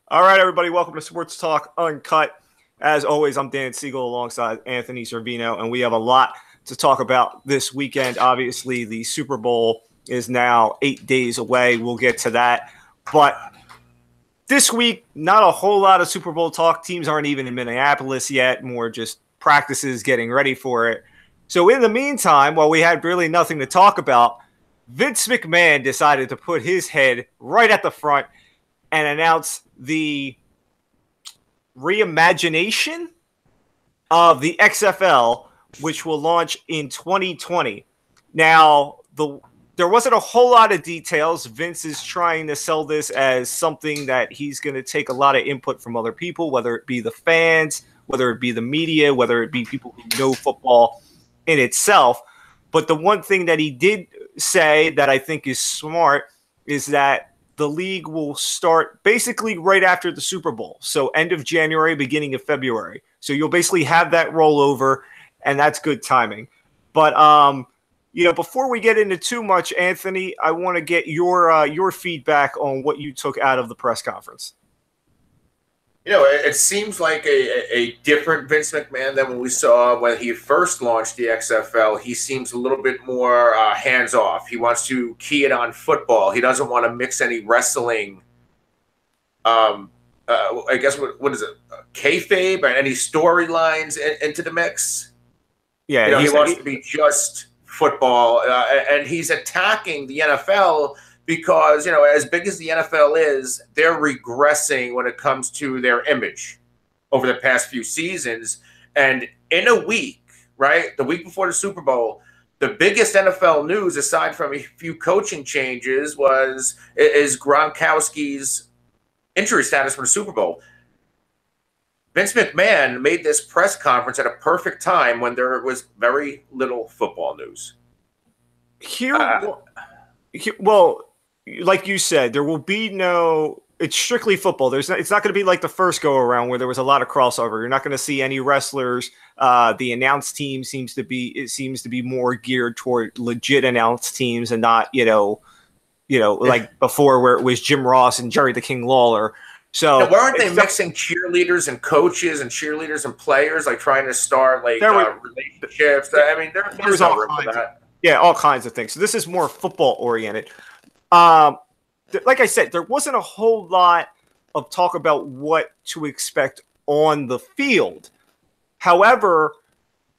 All right, everybody, welcome to Sports Talk Uncut. As always, I'm Dan Siegel alongside Anthony Servino, and we have a lot to talk about this weekend. Obviously, the Super Bowl is now 8 days away. We'll get to that. But this week, not a whole lot of Super Bowl talk. Teams aren't even in Minneapolis yet, more just practices getting ready for it. So in the meantime, while we had really nothing to talk about, Vince McMahon decided to put his head right at the front and announce the reimagination of the XFL, which will launch in 2020. Now, there wasn't a whole lot of details. Vince is trying to sell this as something that he's going to take a lot of input from other people, whether it be the fans, whether it be the media, whether it be people who know football in itself. But the one thing that he did say that I think is smart is that the league will start basically right after the Super Bowl. So end of January, beginning of February. So you'll basically have that rollover, and that's good timing. But, before we get into too much, Anthony, I want to get your feedback on what you took out of the press conference. It seems like a different Vince McMahon than when we saw when he first launched the XFL. He seems a little bit more hands-off. He wants to key it on football. He doesn't want to mix any wrestling, I guess, what is it, kayfabe, or any storylines into the mix. Yeah, he wants to be just football, and he's attacking the NFL because, as big as the NFL is, they're regressing when it comes to their image over the past few seasons. And in a week, right, the week before the Super Bowl, the biggest NFL news, aside from a few coaching changes, is Gronkowski's injury status for the Super Bowl. Vince McMahon made this press conference at a perfect time when there was very little football news. Well, like you said, there will be it's strictly football. It's not going to be like the first go around where there was a lot of crossover. You're not going to see any wrestlers. The announced team seems to be more geared toward legit announced teams and not, like before where it was Jim Ross and Jerry the King Lawler. So now, weren't they mixing cheerleaders and coaches and cheerleaders and players, like trying to start relationships? I mean, there's no room for that. Yeah, all kinds of things. So this is more football oriented. Like I said, there wasn't a whole lot of talk about what to expect on the field. However,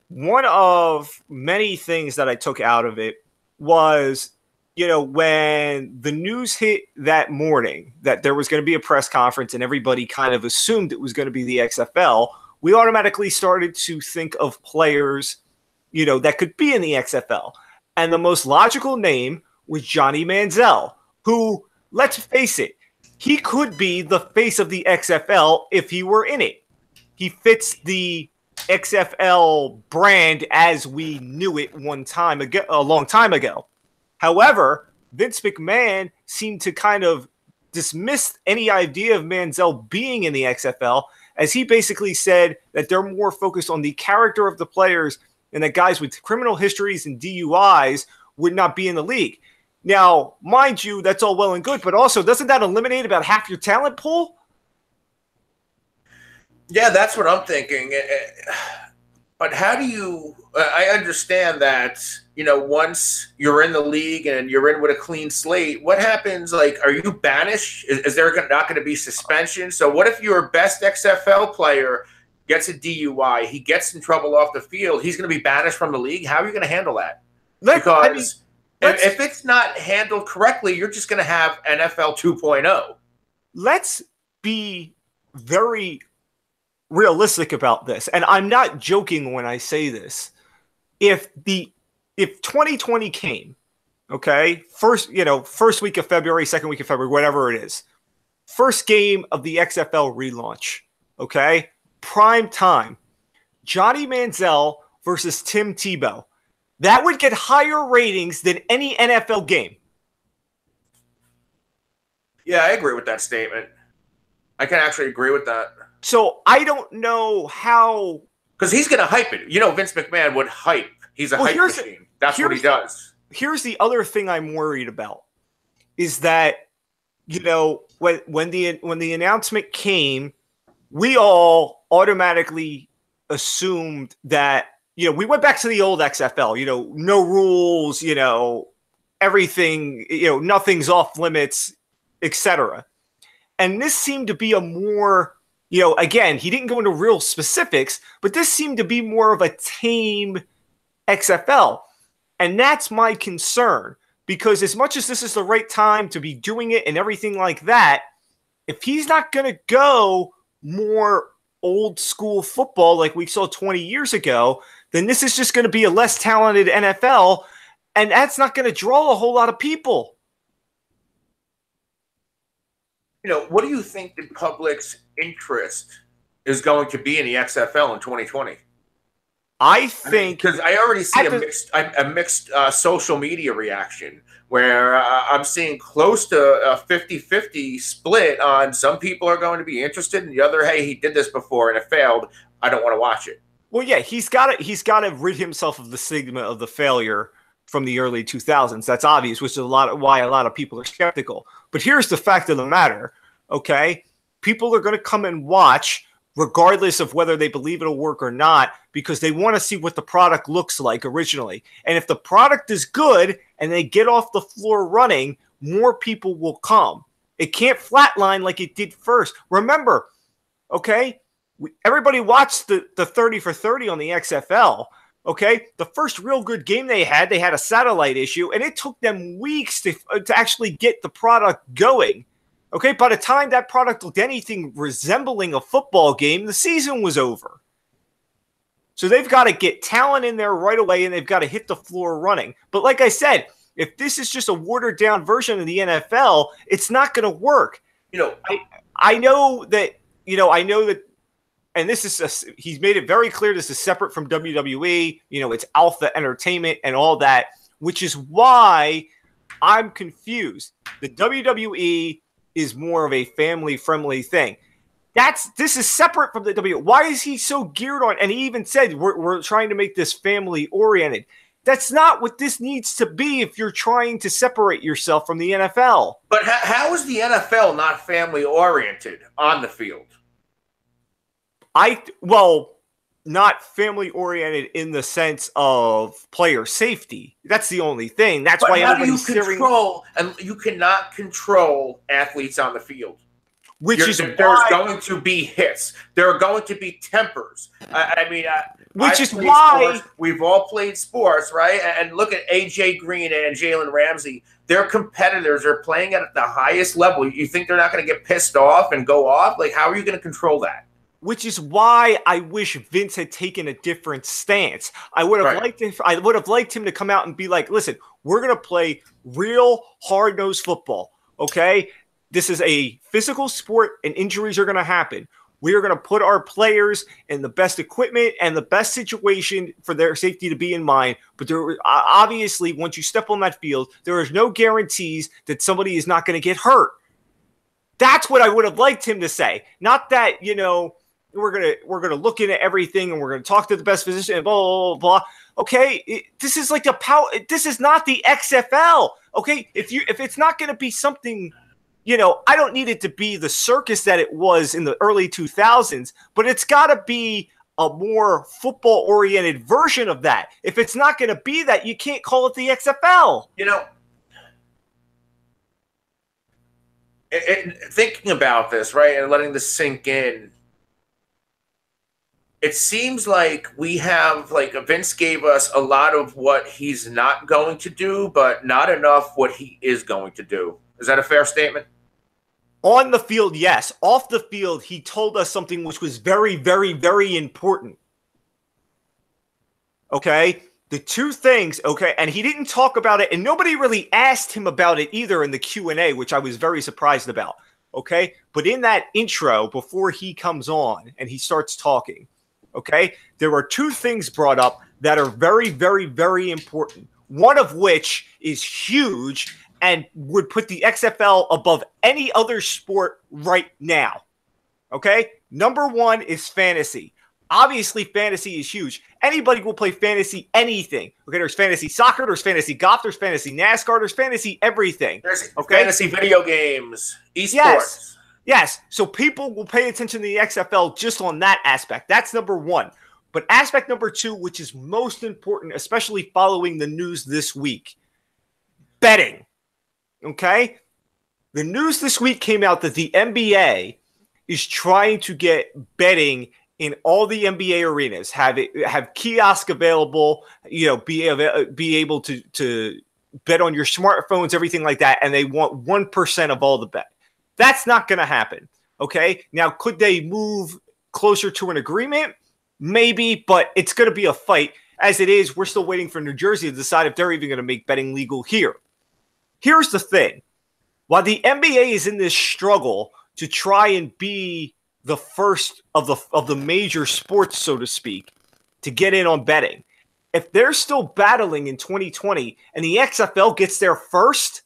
one of many things that I took out of it was, when the news hit that morning that there was going to be a press conference and everybody kind of assumed it was going to be the XFL, we automatically started to think of players, that could be in the XFL. And the most logical name was Johnny Manziel, who, let's face it, he could be the face of the XFL if he were in it. He fits the XFL brand as we knew it a long time ago. However, Vince McMahon seemed to kind of dismiss any idea of Manziel being in the XFL, as he basically said that they're more focused on the character of the players and that guys with criminal histories and DUIs would not be in the league. Now, mind you, that's all well and good, but also, doesn't that eliminate about half your talent pool? Yeah, that's what I'm thinking. But how do you I understand that, once you're in the league and you're in with a clean slate, what happens? Like, are you banished? Is there not going to be suspension? So what if your best XFL player gets a DUI, he gets in trouble off the field, he's going to be banished from the league? How are you going to handle that? Because if it's not handled correctly, you're just going to have NFL 2.0. Let's be very realistic about this, and I'm not joking when I say this. If 2020 came, okay, first week of February, second week of February, whatever it is, first game of the XFL relaunch, okay, prime time, Johnny Manziel versus Tim Tebow, that would get higher ratings than any NFL game. Yeah, I agree with that statement. I can actually agree with that. So I don't know how... Because he's going to hype it. Vince McMahon would hype. He's a hype machine. That's what he does. Here's the other thing I'm worried about, is that when the announcement came, we all automatically assumed that, we went back to the old XFL, no rules, everything, nothing's off limits, etc. And this seemed to be a more, again, he didn't go into real specifics, but this seemed to be more of a tame XFL. And that's my concern, because as much as this is the right time to be doing it and everything like that, if he's not going to go more old school football like we saw 20 years ago, then this is just going to be a less talented NFL, and that's not going to draw a whole lot of people. What do you think the public's interest is going to be in the XFL in 2020? I think, because I already see a mixed social media reaction where I'm seeing close to a 50-50 split on some people are going to be interested, and the other, hey, he did this before and it failed, I don't want to watch it. Well, yeah, he's got to rid himself of the stigma of the failure from the early 2000s. That's obvious, which is why a lot of people are skeptical. But here's the fact of the matter, okay? People are going to come and watch regardless of whether they believe it'll work or not, because they want to see what the product looks like originally. And if the product is good and they get off the floor running, more people will come. It can't flatline like it did first. Remember, okay, everybody watched the 30 for 30 on the XFL. Okay, the first real good game they had a satellite issue, and it took them weeks to actually get the product going. Okay, by the time that product looked anything resembling a football game, the season was over. So they've got to get talent in there right away, and they've got to hit the floor running. But like I said, if this is just a watered-down version of the NFL, it's not going to work. I know that, and this is he's made it very clear this is separate from WWE. It's Alpha Entertainment and all that, which is why I'm confused. The WWE is more of a family-friendly thing. This is separate from the W. Why is he so geared on? And he even said we're trying to make this family-oriented. That's not what this needs to be if you're trying to separate yourself from the NFL. But how is the NFL not family-oriented on the field? Not family-oriented in the sense of player safety. That's the only thing. That's why everybody's control, and you cannot control athletes on the field. There's going to be hits. There are going to be tempers. We've all played sports, right? And look at AJ Green and Jalen Ramsey. Their competitors are playing at the highest level. You think they're not going to get pissed off and go off? Like, how are you going to control that? Which is why I wish Vince had taken a different stance. I would have liked him to come out and be like, listen, we're going to play real hard-nosed football, okay? This is a physical sport, and injuries are going to happen. We are going to put our players in the best equipment and the best situation for their safety to be in mind. But there, obviously, once you step on that field, there is no guarantees that somebody is not going to get hurt. That's what I would have liked him to say. Not that, we're gonna look into everything and we're gonna talk to the best physician and blah blah blah. Blah. Okay, this is like this is not the XFL. Okay, if it's not gonna be something, I don't need it to be the circus that it was in the early 2000s, but it's got to be a more football oriented version of that. If it's not gonna be that, you can't call it the XFL. Thinking about this, right, and letting this sink in. It seems like we have, Vince gave us a lot of what he's not going to do, but not enough what he is going to do. Is that a fair statement? On the field, yes. Off the field, he told us something which was very, very, very important. Okay? The two things, okay, and he didn't talk about it, and nobody really asked him about it either in the Q&A, which I was very surprised about. Okay? But in that intro, before he comes on and he starts talking, okay, there are two things brought up that are very, very, very important. One of which is huge and would put the XFL above any other sport right now. Okay? Number one is fantasy. Obviously, fantasy is huge. Anybody will play fantasy anything. Okay, there's fantasy soccer, there's fantasy golf, there's fantasy NASCAR, there's fantasy everything. There's okay? fantasy video games, esports. Yes. So people will pay attention to the XFL just on that aspect. That's number one. But aspect number two, which is most important, especially following the news this week, betting. Okay? The news this week came out that the NBA is trying to get betting in all the NBA arenas, have kiosk available, be able to bet on your smartphones, everything like that, and they want 1% of all the bet. That's not going to happen. Okay, now could they move closer to an agreement? Maybe, but it's going to be a fight. As it is, we're still waiting for New Jersey to decide if they're even going to make betting legal here. Here's the thing: while the NBA is in this struggle to try and be the first of the major sports, so to speak, to get in on betting, if they're still battling in 2020 and the XFL gets there first,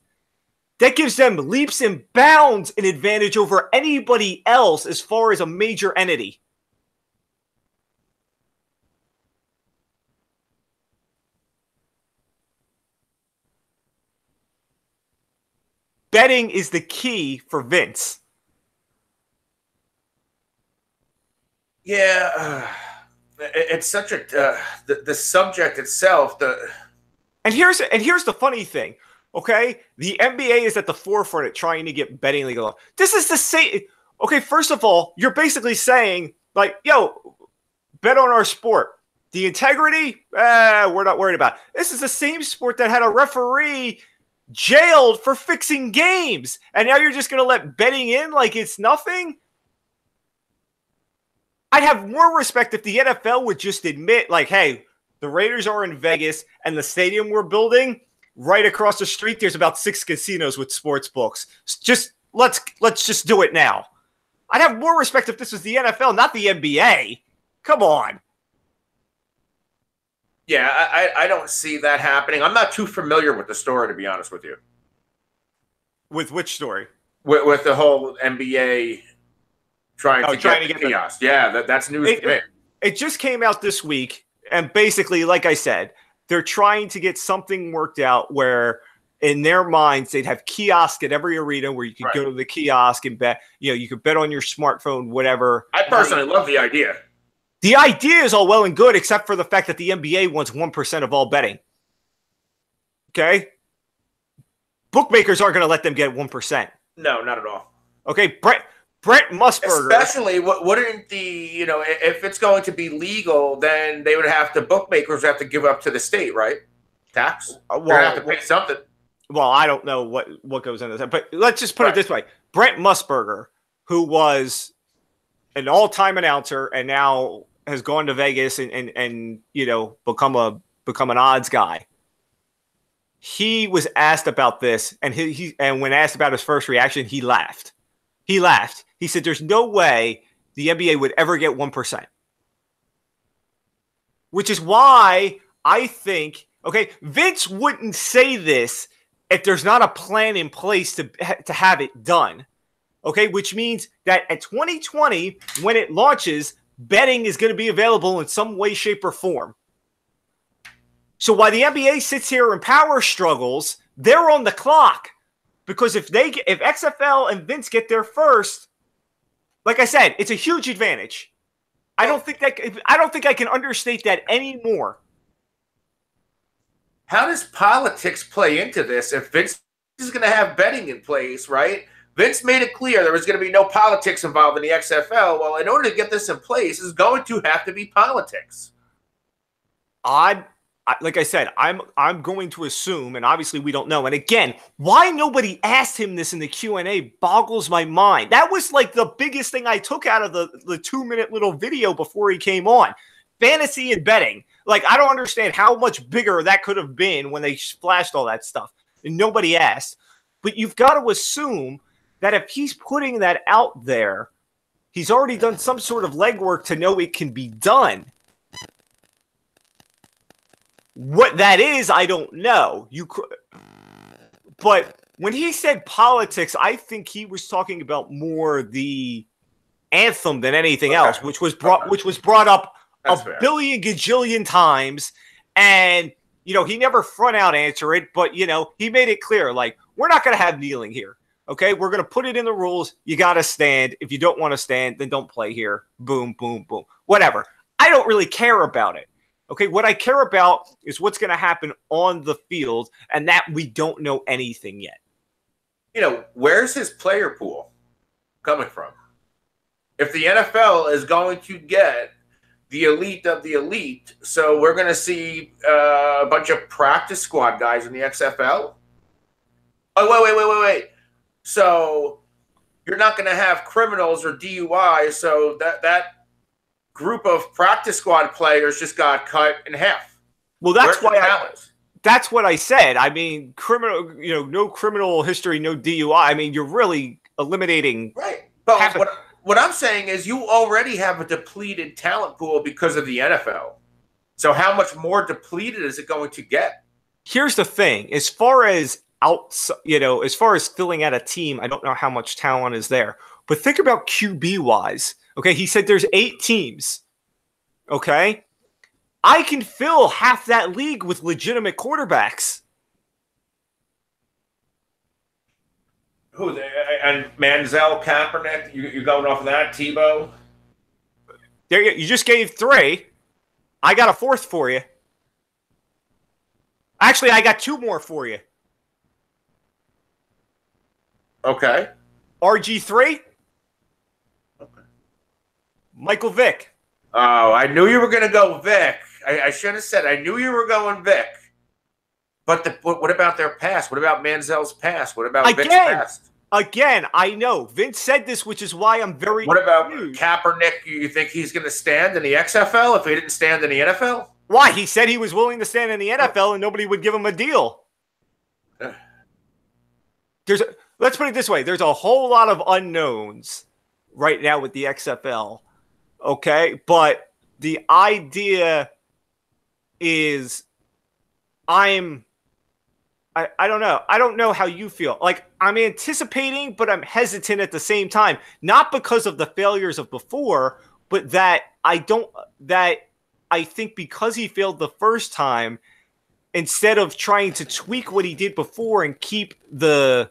that gives them leaps and bounds an advantage over anybody else as far as a major entity. Betting is the key for Vince. Yeah, it's such a the subject itself. And here's the funny thing. Okay, the NBA is at the forefront of trying to get betting legal. This is the same. Okay, first of all, you're basically saying like, yo, bet on our sport. The integrity, we're not worried about. This is the same sport that had a referee jailed for fixing games, and now you're just going to let betting in like it's nothing? I'd have more respect if the NFL would just admit, like, hey, the Raiders are in Vegas, and the stadium we're building right across the street, there's about 6 casinos with sports books. Just let's just do it now. I'd have more respect if this was the NFL, not the NBA. Come on. Yeah, I don't see that happening. I'm not too familiar with the story, to be honest with you. With which story? With the whole NBA trying to get the kiosk. Yeah, that's news to me. It just came out this week, and basically, like I said, they're trying to get something worked out where, in their minds, they'd have kiosk at every arena where you could go to the kiosk and bet. You could bet on your smartphone, whatever. I personally love the idea. The idea is all well and good, except for the fact that the NBA wants 1% of all betting. Okay? Bookmakers aren't going to let them get 1%. No, not at all. Okay, Brent Musburger. Especially, wouldn't if it's going to be legal, then they would have to, bookmakers have to give up to the state, right? Tax? They're going to have to pay something. Well, I don't know what goes into that, but let's just put it this way. Brent Musburger, who was an all-time announcer and now has gone to Vegas and become an odds guy. He was asked about this, and and when asked about his first reaction, he laughed. He said, "There's no way the NBA would ever get 1%." Which is why I think, okay, Vince wouldn't say this if there's not a plan in place to have it done. Okay, which means that at 2020, when it launches, betting is going to be available in some way, shape, or form. So while the NBA sits here and power struggles, they're on the clock. Because if XFL and Vince get there first, like I said, it's a huge advantage. I don't think I can understate that anymore. How does politics play into this if Vince is going to have betting in place, right? Vince made it clear there was going to be no politics involved in the XFL. Well, in order to get this in place, there's going to have to be politics. Like I said, I'm going to assume, and obviously we don't know. And again, why nobody asked him this in the Q&A boggles my mind. That was like the biggest thing I took out of the 2-minute little video before he came on. Fantasy and betting. Like, I don't understand how much bigger that could have been when they splashed all that stuff. And nobody asked. But you've got to assume that if he's putting that out there, he's already done some sort of legwork to know it can be done. What that is, I don't know. But when he said politics, I think he was talking about more the anthem than anything else, which was brought up That's a fair. billion gajillion times, and he never front out answer it, but he made it clear, like, we're not going to have kneeling here. Okay, we're going to put it in the rules. You got to stand. If you don't want to stand, then don't play here. Boom, boom, boom. Whatever. I don't really care about it. Okay, what I care about is what's going to happen on the field, and that we don't know anything yet. Where's his player pool coming from? If the NFL is going to get the elite of the elite, so we're going to see a bunch of practice squad guys in the XFL? Oh, wait. So you're not going to have criminals or DUI, so that group of practice squad players just got cut in half. Well, that's what I said. I mean, no criminal history, no DUI. I mean, you're really eliminating. Right. But what I'm saying is you already have a depleted talent pool because of the NFL. So how much more depleted is it going to get? Here's the thing. As far as filling out a team, I don't know how much talent is there. But think about QB-wise. Okay, he said there's 8 teams. Okay? I can fill half that league with legitimate quarterbacks. Who? And Manziel, Kaepernick, you going off of that? Tebow? There you just gave 3. I got a 4th for you. Actually, I got 2 more for you. Okay. RG3. Okay. Michael Vick. Oh, I knew you were going to go Vic. I should have said I knew you were going Vic. But what about their past? What about Manziel's past? What about Vic's past? Again, I know. Vince said this, which is why I'm very What about confused. Kaepernick? You think he's going to stand in the XFL if he didn't stand in the NFL? Why? He said he was willing to stand in the NFL and nobody would give him a deal. Let's put it this way. There's a whole lot of unknowns right now with the XFL. Okay? But the idea is I don't know. I don't know how you feel. Like, I'm anticipating, but I'm hesitant at the same time. Not because of the failures of before, but that I think because he failed the first time, instead of trying to tweak what he did before and keep the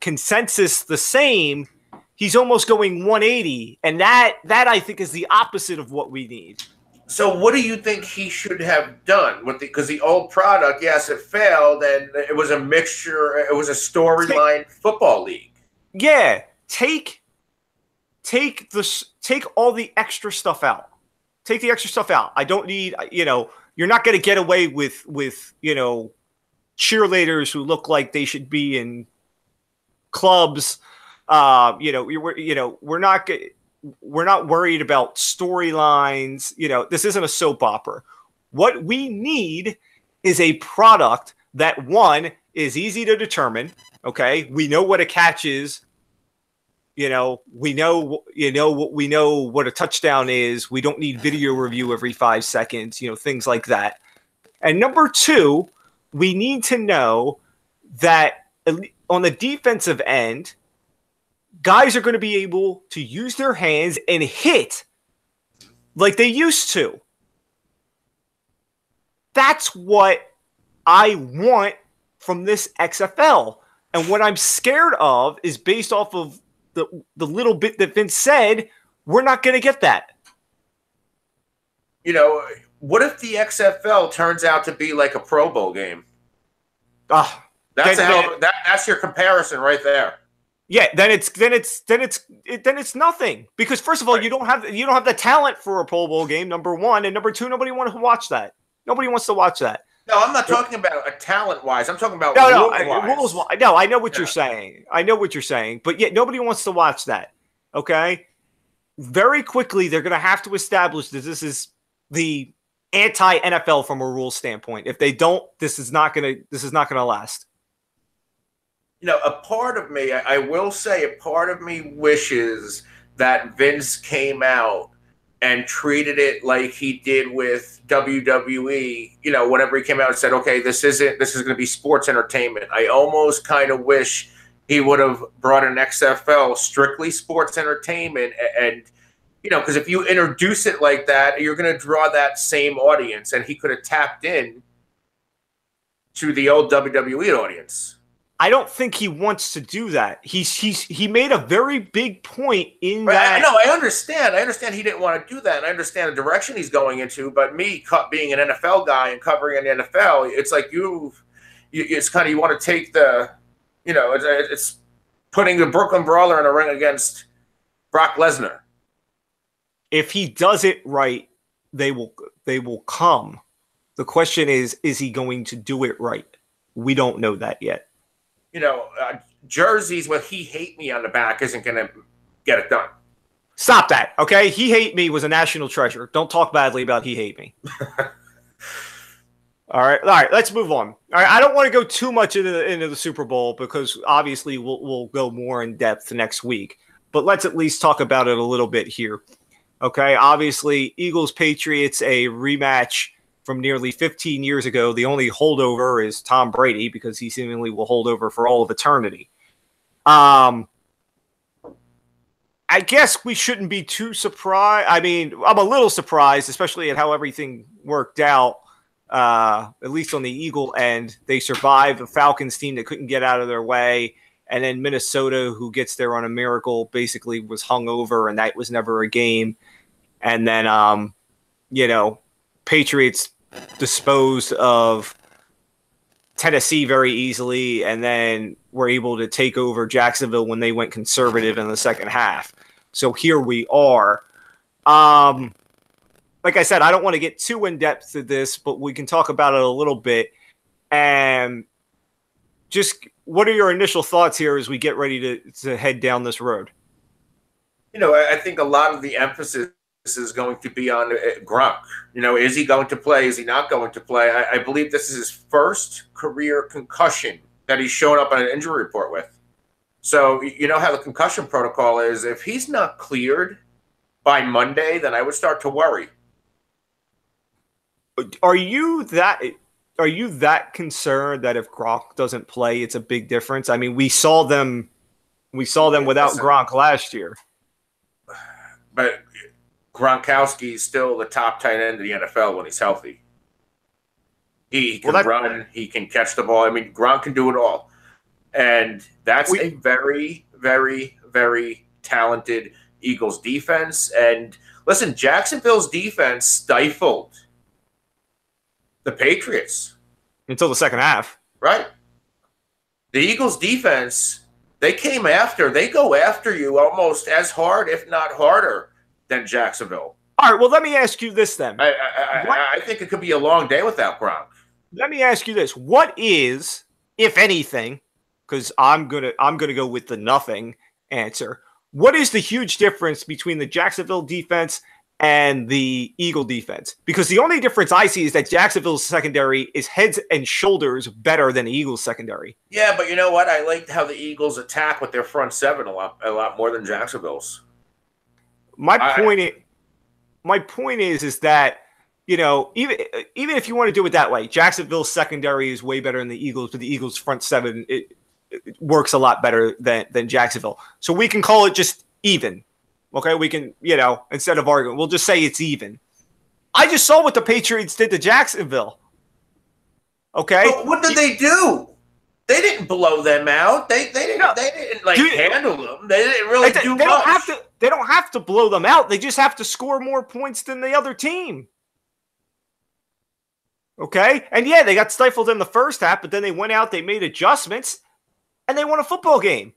consensus the same, he's almost going 180. And that I think is the opposite of what we need. So what do you think he should have done with because the old product, yes, it failed, and it was a mixture. It was a storyline football league. Yeah, take all the extra stuff out. Take the extra stuff out. I don't need. You're not going to get away with cheerleaders who look like they should be in clubs. We're not worried about storylines. This isn't a soap opera. What we need is a product that, one, is easy to determine. Okay, we know what a catch is. We know what a touchdown is. We don't need video review every 5 seconds. Things like that. And number 2, we need to know that on the defensive end, guys are going to be able to use their hands and hit like they used to. That's what I want from this XFL. And what I'm scared of is based off of the little bit that Vince said, we're not going to get that. What if the XFL turns out to be like a Pro Bowl game? That's your comparison right there. Yeah, then it's nothing, because first of all, right, you don't have the talent for a Pro Bowl game, number 1, and number 2, nobody wants to watch that. Nobody wants to watch that. No, I'm not talking about a talent-wise. I'm talking about rules-wise. No, I know what you're saying. I know what you're saying, but yet nobody wants to watch that. Okay, very quickly they're going to have to establish that this is the anti-NFL from a rules standpoint. If they don't, this is not going to last. A part of me, I will say, a part of me wishes that Vince came out and treated it like he did with WWE, whenever he came out and said, okay, this is going to be sports entertainment. I almost kind of wish he would have brought an XFL, strictly sports entertainment, and because if you introduce it like that, you're going to draw that same audience, and he could have tapped in to the old WWE audience. I don't think he wants to do that. He made a very big point in that. No, I understand. I understand he didn't want to do that, and I understand the direction he's going into. But me, being an NFL guy and covering an NFL, it's like it's kind of, you want to take the, it's putting the Brooklyn Brawler in a ring against Brock Lesnar. If he does it right, they will come. The question is he going to do it right? We don't know that yet. Jerseys with "He Hate Me" on the back isn't going to get it done. Stop that, okay? "He Hate Me" was a national treasure. Don't talk badly about "He Hate Me." All right, let's move on. All right, I don't want to go too much into the Super Bowl because obviously we'll go more in depth next week. But let's at least talk about it a little bit here. Okay, obviously Eagles-Patriots, a rematch from nearly 15 years ago. The only holdover is Tom Brady because he seemingly will hold over for all of eternity. I guess we shouldn't be too surprised. I mean, I'm a little surprised, especially at how everything worked out, at least on the Eagle end. They survived a Falcons team that couldn't get out of their way. And then Minnesota, who gets there on a miracle, basically was hung over, and that was never a game. And then, Patriots disposed of Tennessee very easily, and then were able to take over Jacksonville when they went conservative in the second half. So here we are. Like I said, I don't want to get too in-depth to this, but we can talk about it a little bit. And just what are your initial thoughts here as we get ready to head down this road? I think a lot of the emphasis is going to be on Gronk. Is he going to play? Is he not going to play? I believe this is his first career concussion that he's shown up on an injury report with. So you know how the concussion protocol is. If he's not cleared by Monday, then I would start to worry. Are you that concerned that if Gronk doesn't play, it's a big difference? I mean, we saw them without Gronk last year. But Gronkowski is still the top tight end of the NFL when he's healthy. He can run. He can catch the ball. I mean, Gronk can do it all. And that's a very, very, very talented Eagles defense. And listen, Jacksonville's defense stifled the Patriots. Until the second half. Right. The Eagles defense, they go after you almost as hard, if not harder, than Jacksonville. All right, well, let me ask you this then. I think it could be a long day without Gronk. Let me ask you this. What is, if anything, because I'm gonna go with the nothing answer, what is the huge difference between the Jacksonville defense and the Eagle defense? Because the only difference I see is that Jacksonville's secondary is heads and shoulders better than the Eagles secondary. Yeah, but you know what? I liked how the Eagles attack with their front seven a lot more than Jacksonville's. My point is that, even if you want to do it that way, Jacksonville's secondary is way better than the Eagles, but the Eagles' front seven it works a lot better than Jacksonville. So we can call it just even. Okay, we can, instead of arguing, we'll just say it's even. I just saw what the Patriots did to Jacksonville. Okay? But what did they do? They didn't blow them out. They didn't handle them. They didn't really do much. They don't have to blow them out. They just have to score more points than the other team. Okay? And yeah, they got stifled in the first half, but then they went out, they made adjustments, and they won a football game.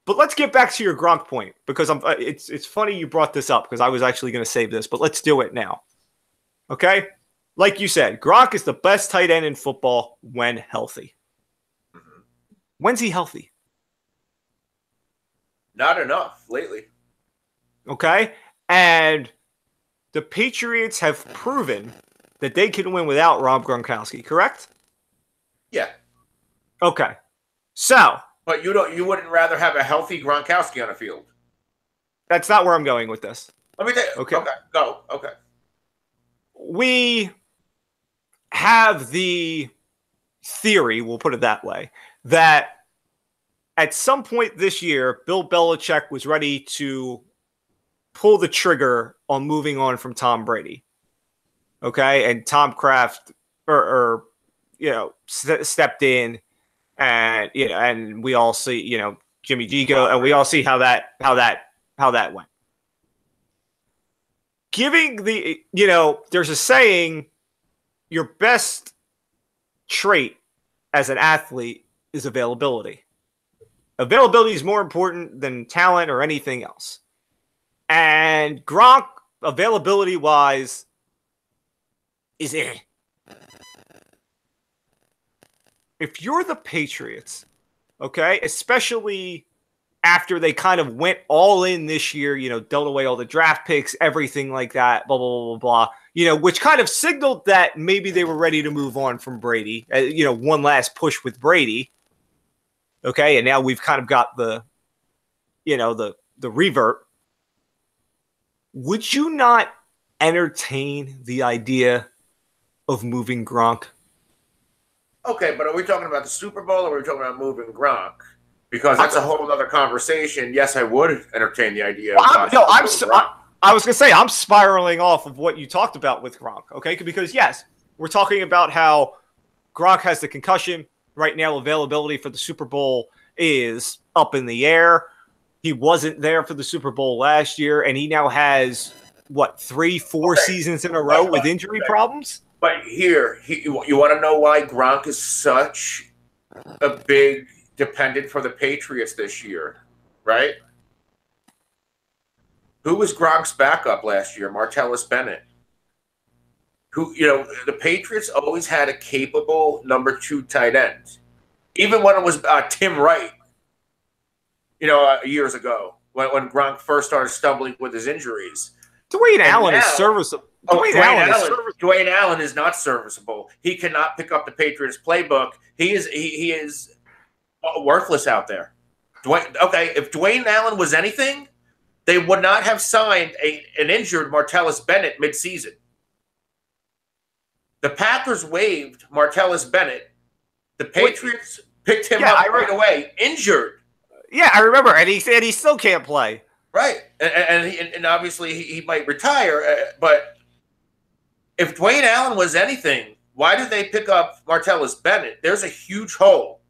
But let's get back to your Gronk point, because it's funny you brought this up, because I was actually going to save this, but let's do it now. Okay? Like you said, Gronk is the best tight end in football when healthy. Mm-hmm. When's he healthy? Not enough lately. Okay? And the Patriots have proven that they can win without Rob Gronkowski, correct? Yeah. Okay. So. But you wouldn't rather have a healthy Gronkowski on a field? That's not where I'm going with this. Let me think. Okay. Go. Okay. We have the theory, we'll put it that way, that at some point this year, Bill Belichick was ready to pull the trigger on moving on from Tom Brady. Okay. And Tom Kraft stepped in, and, and we all see, Jimmy G go, and we all see how that went. Giving there's a saying, your best trait as an athlete is availability. Availability is more important than talent or anything else. And Gronk, availability-wise, is eh. If you're the Patriots, okay, especially after they kind of went all in this year, dealt away all the draft picks, everything like that, blah, blah, blah, blah, which kind of signaled that maybe they were ready to move on from Brady, one last push with Brady. Okay, and now we've kind of got the revert. Would you not entertain the idea of moving Gronk? Okay, but are we talking about the Super Bowl, or are we talking about moving Gronk? Because that's a whole other conversation. Yes, I would entertain the idea. I was going to say, I'm spiraling off of what you talked about with Gronk, okay? Because, yes, we're talking about how Gronk has the concussion. Right now, availability for the Super Bowl is up in the air. He wasn't there for the Super Bowl last year, and he now has, 3-4 seasons in a row with injury problems? But here, you want to know why Gronk is such a big dependent for the Patriots this year, right? Who was Gronk's backup last year? Martellus Bennett. The Patriots always had a capable number 2 tight end. Even when it was Tim Wright, years ago, when Gronk first started stumbling with his injuries. Dwayne Allen is serviceable. Dwayne Allen is not serviceable. He cannot pick up the Patriots playbook. He is worthless out there. If Dwayne Allen was anything, they would not have signed an injured Martellus Bennett midseason. The Packers waived Martellus Bennett. The Patriots picked him up right away, injured. Yeah, I remember, and he said he still can't play. Right, and obviously he might retire, but if Dwayne Allen was anything, why did they pick up Martellus Bennett? There's a huge hole.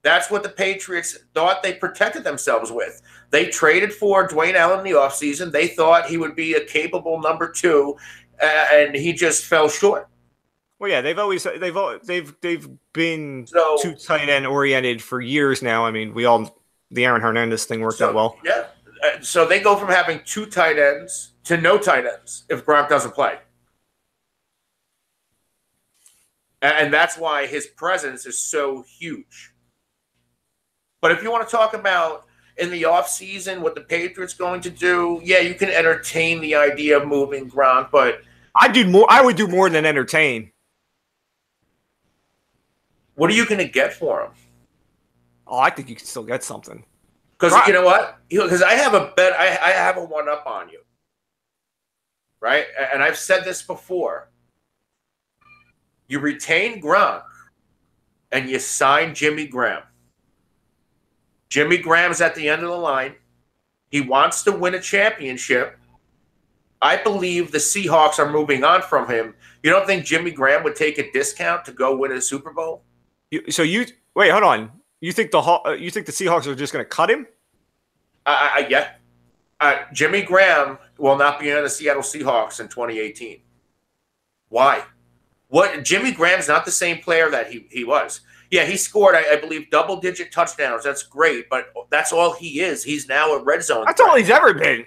That's what the Patriots thought they protected themselves with. They traded for Dwayne Allen in the offseason. They thought he would be a capable number 2, and he just fell short. Well, yeah, they've been too tight end oriented for years now. I mean, the Aaron Hernandez thing worked out well. Yeah. So they go from having 2 tight ends to no tight ends if Gronk doesn't play. And that's why his presence is so huge. But if you want to talk about in the offseason what the Patriots going to do, yeah, you can entertain the idea of moving Gronk, but I would do more than entertain. What are you going to get for him? Oh, I think you can still get something. Because you know what? Because I have a bet. I have a one-up on you, right? And I've said this before. You retain Gronk, and you sign Jimmy Graham. Jimmy Graham's at the end of the line. He wants to win a championship. I believe the Seahawks are moving on from him. You don't think Jimmy Graham would take a discount to go win a Super Bowl? Wait, hold on. You think the Seahawks are just going to cut him? Yeah. Jimmy Graham will not be on the Seattle Seahawks in 2018. Why? Jimmy Graham's not the same player that he was. Yeah, he scored, I believe, double-digit touchdowns. That's great, but that's all he is. He's now a red zone. That's all he's ever been.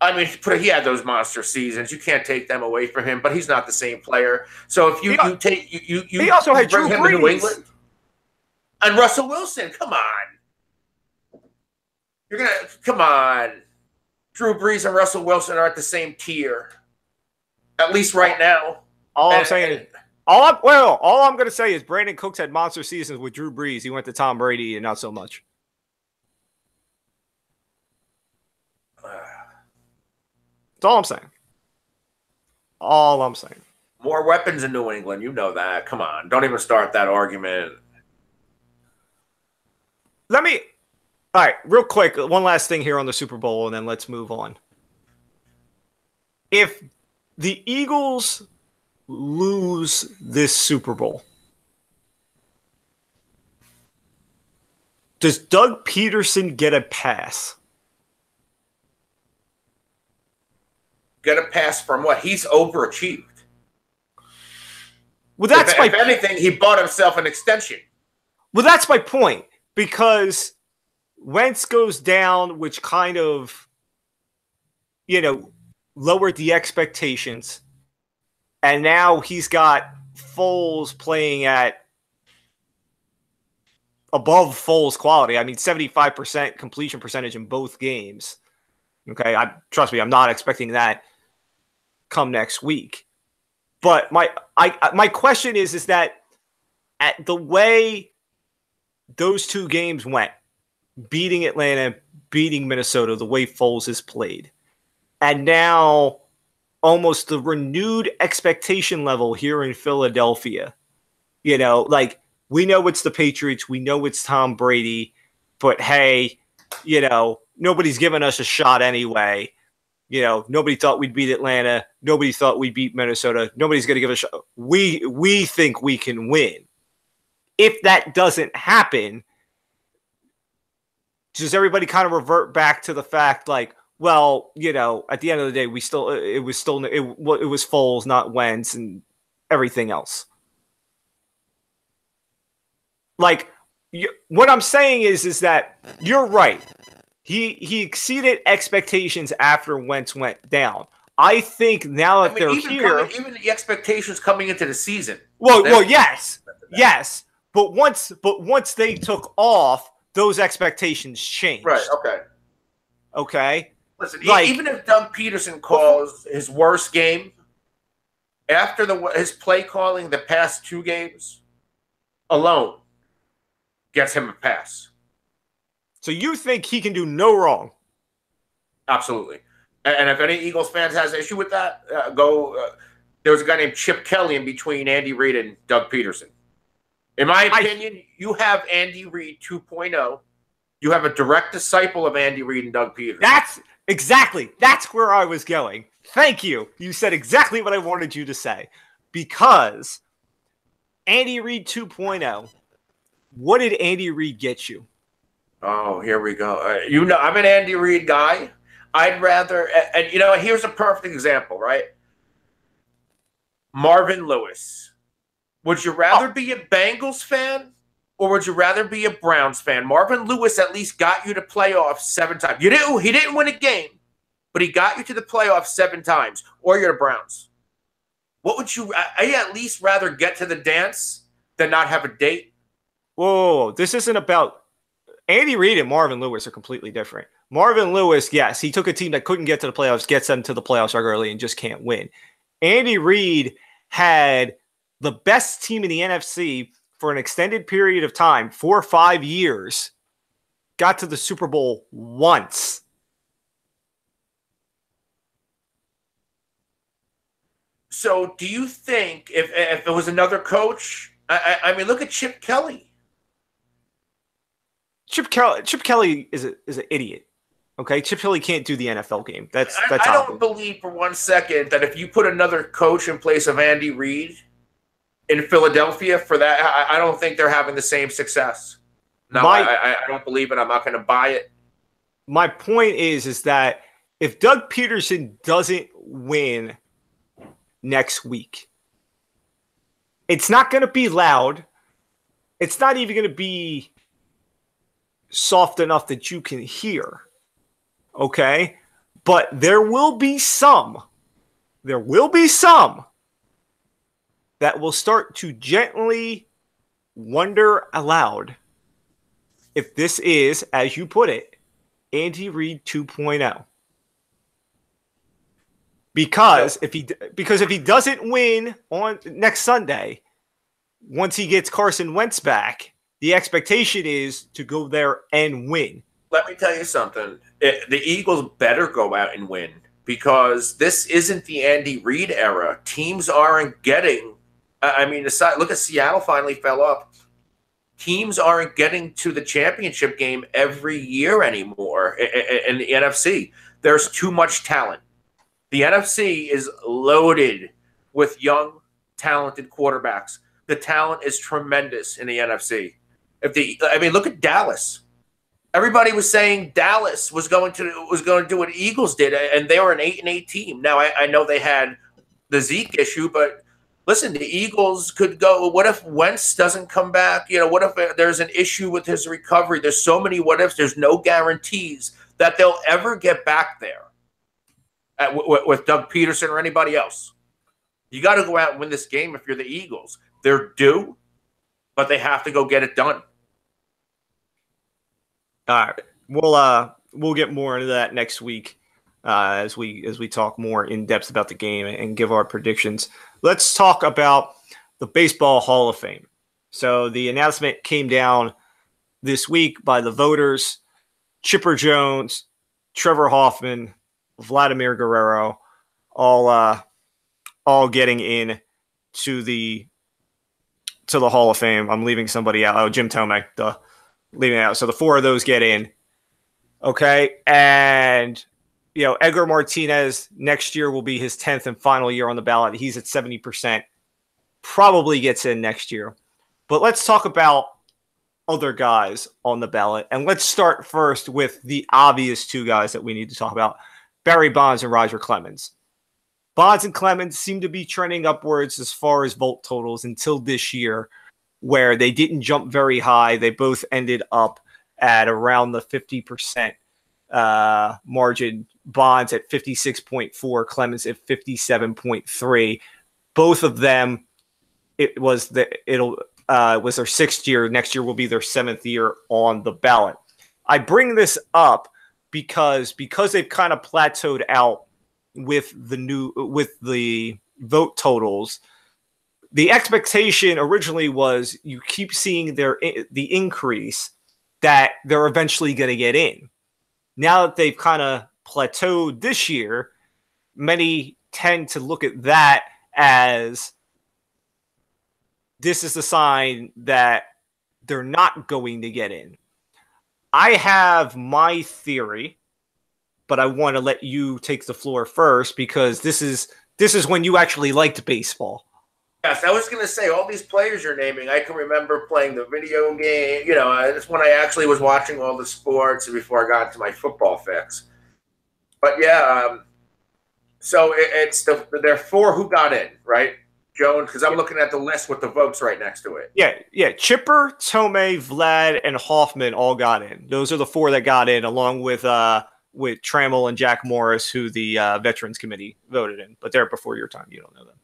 I mean, he had those monster seasons. You can't take them away from him, but he's not the same player. So if you he also had bring Drew him Brees. to New England and Russell Wilson, come on. Come on. Drew Brees and Russell Wilson are at the same tier, at least right now. All I'm going to say is Brandon Cooks had monster seasons with Drew Brees. He went to Tom Brady and not so much. That's all I'm saying. More weapons in New England. You know that. Come on. Don't even start that argument. All right, real quick, one last thing here on the Super Bowl, and then let's move on. If the Eagles lose this Super Bowl, does Doug Peterson get a pass? Get a pass from what? He's overachieved. Well, if anything, he bought himself an extension. Well, that's my point, because Wentz goes down, which kind of, lowered the expectations. And now he's got Foles playing at above Foles quality. I mean, 75% completion percentage in both games. Okay, trust me, I'm not expecting that come next week. But my question is that at the way those two games went, beating Atlanta, beating Minnesota, the way Foles has played, and now almost the renewed expectation level here in Philadelphia, we know it's the Patriots, we know it's Tom Brady, but hey, nobody's giving us a shot anyway. Nobody thought we'd beat Atlanta. Nobody thought we'd beat Minnesota. Nobody's going to give us a shot. We think we can win. If that doesn't happen, does everybody kind of revert back to the fact at the end of the day, it was Foles, not Wentz, and everything else. What I'm saying is that you're right. He exceeded expectations after Wentz went down. I think now that they're here, even the expectations coming into the season. Yes. But once they took off, those expectations changed. Right. Okay. Listen, even if Doug Peterson calls his worst game after his play calling the past two games alone gets him a pass. So you think he can do no wrong? Absolutely. And if any Eagles fans has an issue with that, there was a guy named Chip Kelly in between Andy Reid and Doug Peterson. In my opinion, you have Andy Reid 2.0. You have a direct disciple of Andy Reid and Doug Peterson. That's where I was going. Thank you. You said exactly what I wanted you to say. Because Andy Reid 2.0, what did Andy Reid get you? Oh, here we go. I'm an Andy Reid guy. I'd rather, and here's a perfect example, right? Marvin Lewis. Would you rather be a Bengals fan or would you rather be a Browns fan? Marvin Lewis at least got you to playoffs 7 times. He didn't win a game, but he got you to the playoffs 7 times. Or you're the Browns. What would you? I at least rather get to the dance than not have a date. Whoa, this isn't about. Andy Reid and Marvin Lewis are completely different. Marvin Lewis, yes, he took a team that couldn't get to the playoffs, gets them to the playoffs regularly, and just can't win. Andy Reid had the best team in the NFC for an extended period of time, 4 or 5 years, got to the Super Bowl once. So do you think if it was another coach, I mean, look at Chip Kelly. Chip Kelly is an idiot. Okay, Chip Kelly can't do the NFL game. That's I don't believe for one second that if you put another coach in place of Andy Reid in Philadelphia for that, I don't think they're having the same success. No, I don't believe it. I'm not going to buy it. My point is that if Doug Peterson doesn't win next week, it's not going to be loud. It's not even going to be soft enough that you can hear. Okay? But there will be some that will start to gently wonder aloud if this is, as you put it, Andy Reid 2.0. Because if he doesn't win on next Sunday, once he gets Carson Wentz back, the expectation is to go there and win. Let me tell you something. The Eagles better go out and win because this isn't the Andy Reid era. Teams aren't getting. I mean, look at Seattle finally fell off. Teams aren't getting to the championship game every year anymore in the NFC. There's too much talent. The NFC is loaded with young, talented quarterbacks. The talent is tremendous in the NFC. Look at Dallas. Everybody was saying Dallas was going to do what Eagles did, and they were an 8-8 team. Now I know they had the Zeke issue, but listen, the Eagles could go. What if Wentz doesn't come back? What if there's an issue with his recovery? There's so many what ifs. There's no guarantees that they'll ever get back there with Doug Peterson or anybody else. You got to go out and win this game if you're the Eagles. They're due, but they have to go get it done. All right, we'll get more into that next week as we talk more in depth about the game and give our predictions. Let's talk about the Baseball Hall of Fame. So the announcement came down this week by the voters: Chipper Jones, Trevor Hoffman, Vladimir Guerrero, all getting in to the Hall of Fame. I'm leaving somebody out. Oh, Jim Tomei, leaving out. So the four of those get in. Okay. And, Edgar Martinez next year will be his 10th and final year on the ballot. He's at 70%. Probably gets in next year. But let's talk about other guys on the ballot. And let's start first with the obvious two guys that we need to talk about: Barry Bonds and Roger Clemens. Bonds and Clemens seem to be trending upwards as far as vote totals until this year, where they didn't jump very high. They both ended up at around the 50% margin. Bonds at 56.4, Clemens at 57.3. Both of them, it was their 6th year. Next year will be their 7th year on the ballot. I bring this up because they've kind of plateaued out with the vote totals. The expectation originally was you keep seeing the increase that they're eventually going to get in. Now that they've kind of plateaued this year, many tend to look at that as this is a sign that they're not going to get in. I have my theory, but I want to let you take the floor first because this is when you actually liked baseball. Yes, I was going to say, all these players you're naming, I can remember playing the video game. That's when I actually was watching all the sports before I got to my football fix. But yeah, so it's there are four who got in, right? Jones, because I'm looking at the list with the votes right next to it. Yeah. Chipper, Tomei, Vlad, and Hoffman all got in. Those are the four that got in, along with Trammell and Jack Morris, who the Veterans Committee voted in. But they're before your time. You don't know them.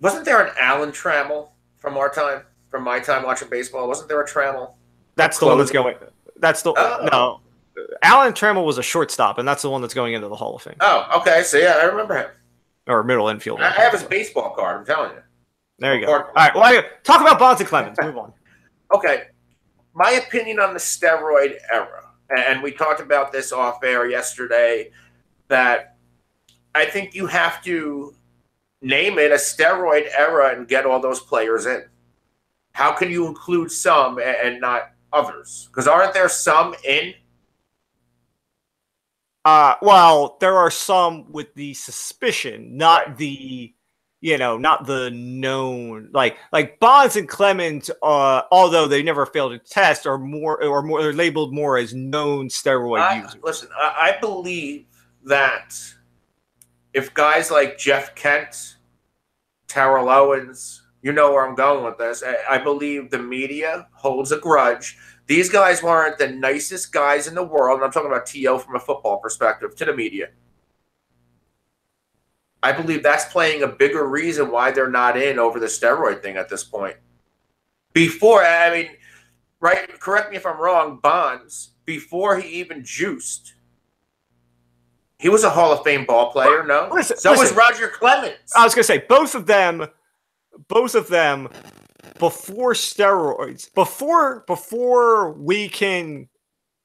Wasn't there an Alan Trammell from my time watching baseball? Wasn't there a Trammell? That's the one that's going. No. Alan Trammell was a shortstop, and that's the one that's going into the Hall of Fame. Oh, okay. So yeah, I remember him. Or middle infielder. I have his baseball card. I'm telling you. There you go. All right. Well, talk about Bonds and Clemens. Move on. Okay. My opinion on the steroid era, and we talked about this off air yesterday, that I think you have to name it a steroid era and get all those players in. How can you include some and not others? Because aren't there some in? Well, there are some with the suspicion, not right. Not the known, like Bonds and Clemens, although they never failed a test, are they're labeled more as known steroid users. Listen, I believe that if guys like Jeff Kent, Terrell Owens, you know where I'm going with this, I believe the media holds a grudge. These guys weren't the nicest guys in the world, and I'm talking about T.O. from a football perspective, to the media. I believe that's playing a bigger reason why they're not in over the steroid thing at this point. Right, correct me if I'm wrong, Bonds, before he even juiced, he was a Hall of Fame ball player, no? Listen, was Roger Clemens. I was going to say, both of them, before steroids, before we can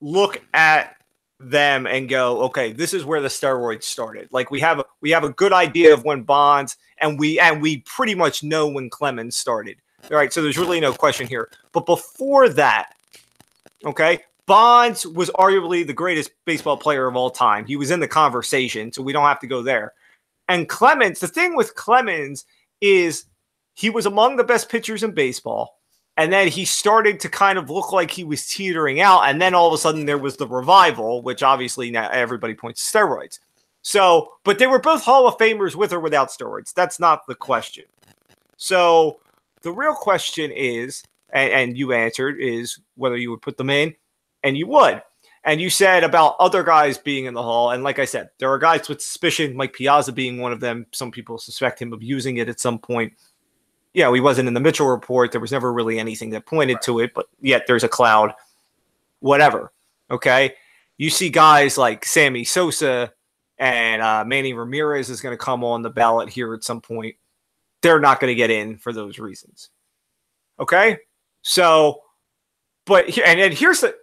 look at them and go, okay, this is where the steroids started. Like we have a good idea of when Bonds and we pretty much know when Clemens started. All right, so there's really no question here. But before that, okay, Bonds was arguably the greatest baseball player of all time. He was in the conversation, so we don't have to go there. And Clemens, the thing with Clemens is he was among the best pitchers in baseball. And then he started to kind of look like he was teetering out. And then all of a sudden there was the revival, which obviously now everybody points to steroids. So, but they were both Hall of Famers with or without steroids. That's not the question. So the real question is, and you answered, is whether you would put them in, and you would. And you said about other guys being in the Hall. And like I said, there are guys with suspicion, Mike Piazza being one of them. Some people suspect him of using it at some point. Yeah, he wasn't in the Mitchell report. There was never really anything that pointed to it, but yet there's a cloud. Whatever. Okay. You see guys like Sammy Sosa and Manny Ramirez is going to come on the ballot here at some point. They're not going to get in for those reasons. Okay. So, but and here's the.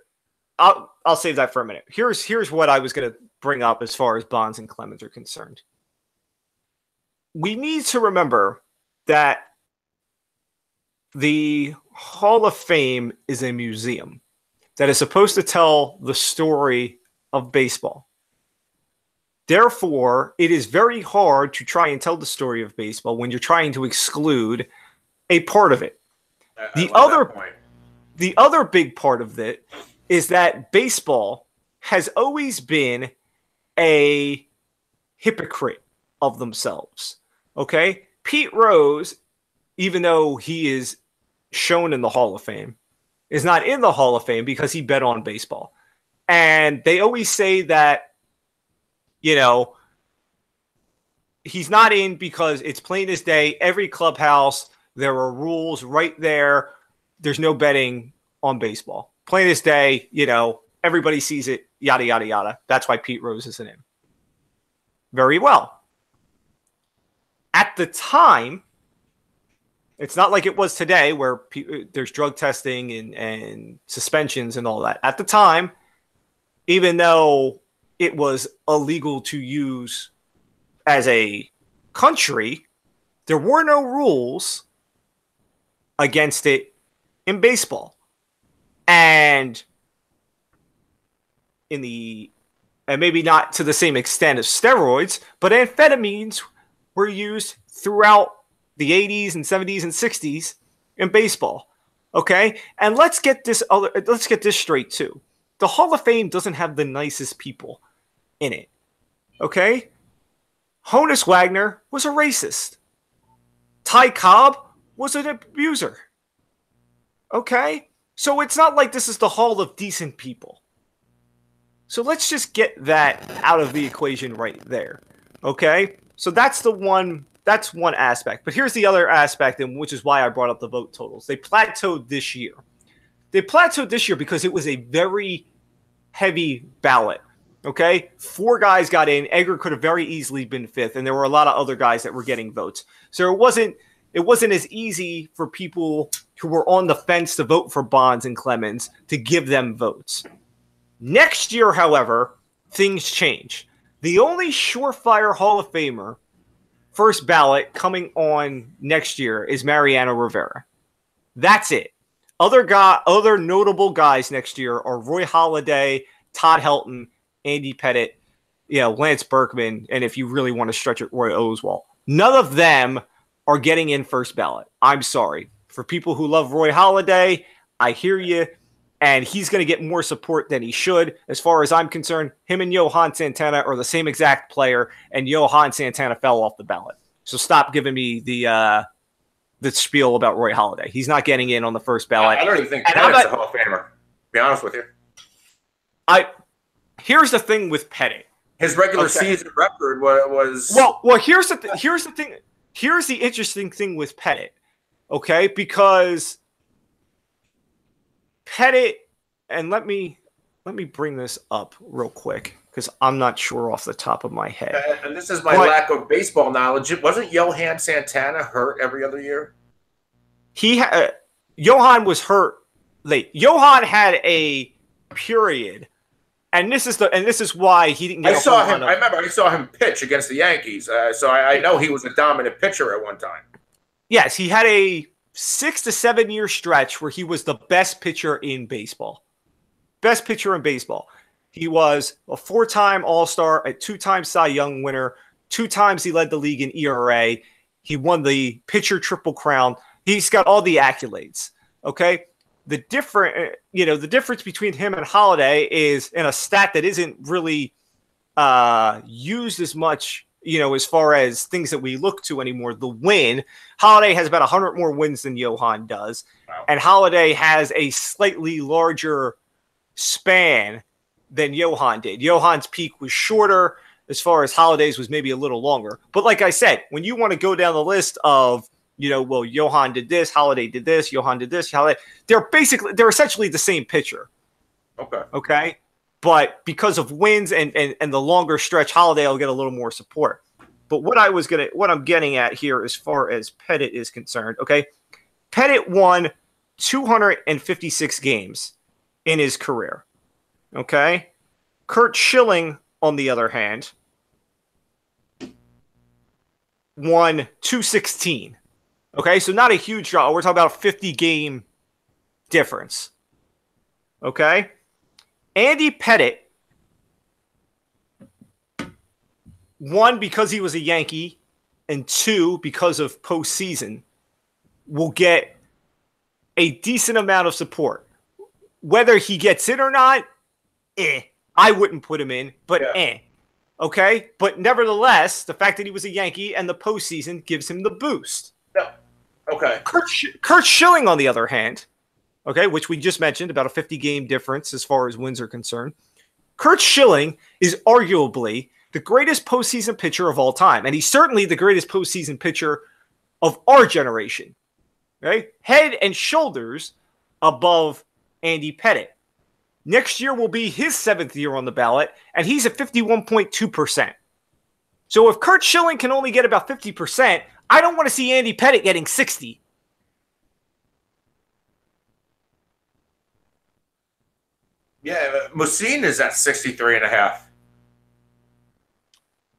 I'll save that for a minute. Here's what I was going to bring up as far as Bonds and Clemens are concerned. We need to remember that the Hall of Fame is a museum that is supposed to tell the story of baseball. Therefore, it is very hard to try and tell the story of baseball when you're trying to exclude a part of it. The other big part of it is that baseball has always been a hypocrite of themselves. Okay? Pete Rose, even though he is shown in the Hall of Fame, is not in the Hall of Fame because he bet on baseball. And they always say that, you know, he's not in because it's plain as day. Every clubhouse, there are rules right there. There's no betting on baseball. Plain as day, you know, everybody sees it, yada, yada, yada. That's why Pete Rose isn't in. Very well. At the time, it's not like it was today where there's drug testing and suspensions and all that. At the time, even though it was illegal to use as a country, there were no rules against it in baseball. And maybe not to the same extent as steroids, but amphetamines were used throughout the 80s and 70s and 60s in baseball. Okay? And let's get this straight too. The Hall of Fame doesn't have the nicest people in it. Okay? Honus Wagner was a racist. Ty Cobb was an abuser. Okay? So it's not like this is the Hall of decent people. So let's just get that out of the equation right there. Okay? So that's one aspect. But here's the other aspect, and which is why I brought up the vote totals. They plateaued this year. They plateaued this year because it was a very heavy ballot. Okay? 4 guys got in. Edgar could have very easily been 5th, and there were a lot of other guys that were getting votes. So it wasn't as easy for people who were on the fence to vote for Bonds and Clemens to give them votes. Next year, however, things change. The only surefire Hall of Famer first ballot coming on next year is Mariano Rivera. That's it. Other notable guys next year are Roy Halladay, Todd Helton, Andy Pettitte, Lance Berkman, and if you really want to stretch it, Roy Oswalt. None of them are getting in first ballot. I'm sorry. For people who love Roy Halladay, I hear you, and he's going to get more support than he should. As far as I'm concerned, him and Johan Santana are the same exact player, and Johan Santana fell off the ballot. So stop giving me the spiel about Roy Halladay. He's not getting in on the first ballot. I don't even think Pettitte's a Hall of Famer, to be honest with you. Here's the thing with Pettitte. His regular season record was... Well, here's the thing. Here's the interesting thing with Pettitte, okay? Because Pettitte, and let me bring this up real quick because I'm not sure off the top of my head. And this is my lack of baseball knowledge. Wasn't Johan Santana hurt every other year? Johan was hurt late. Johan had a period And this is why he didn't get I a saw whole him. lot of, I remember I saw him pitch against the Yankees, so I know he was a dominant pitcher at one time. Yes, he had a 6 to 7 year stretch where he was the best pitcher in baseball. Best pitcher in baseball. He was a 4-time All-Star, a 2-time Cy Young winner. 2 times he led the league in ERA. He won the pitcher triple crown. He's got all the accolades. Okay. The difference between him and Holiday is in a stat that isn't really used as much, as far as things that we look to anymore. The win. Holiday has about 100 more wins than Johan does. Wow. And Holiday has a slightly larger span than Johan did. Johan's peak was shorter, as far as Holiday's was maybe a little longer. But like I said, when you want to go down the list of, Johan did this, Holiday did this, Johan did this, Holiday, they're essentially the same pitcher. Okay. But because of wins and the longer stretch, Holiday will get a little more support. But what I'm getting at here as far as Pettit is concerned, okay, Pettit won 256 games in his career. Okay. Curt Schilling, on the other hand, won 216. Okay, so not a huge drop. We're talking about a 50-game difference. Okay? Andy Pettit won because he was a Yankee, and 2 because of postseason, will get a decent amount of support. Whether he gets in or not, I wouldn't put him in, but Okay? But nevertheless, the fact that he was a Yankee and the postseason gives him the boost. No. Okay. Curt Schilling, on the other hand, okay, which we just mentioned, about a 50-game difference as far as wins are concerned. Curt Schilling is arguably the greatest postseason pitcher of all time, and he's certainly the greatest postseason pitcher of our generation. Right? Head and shoulders above Andy Pettit. Next year will be his 7th year on the ballot, and he's at 51.2%. So if Curt Schilling can only get about 50%, I don't want to see Andy Pettit getting 60. Yeah, Musin is at 63.5.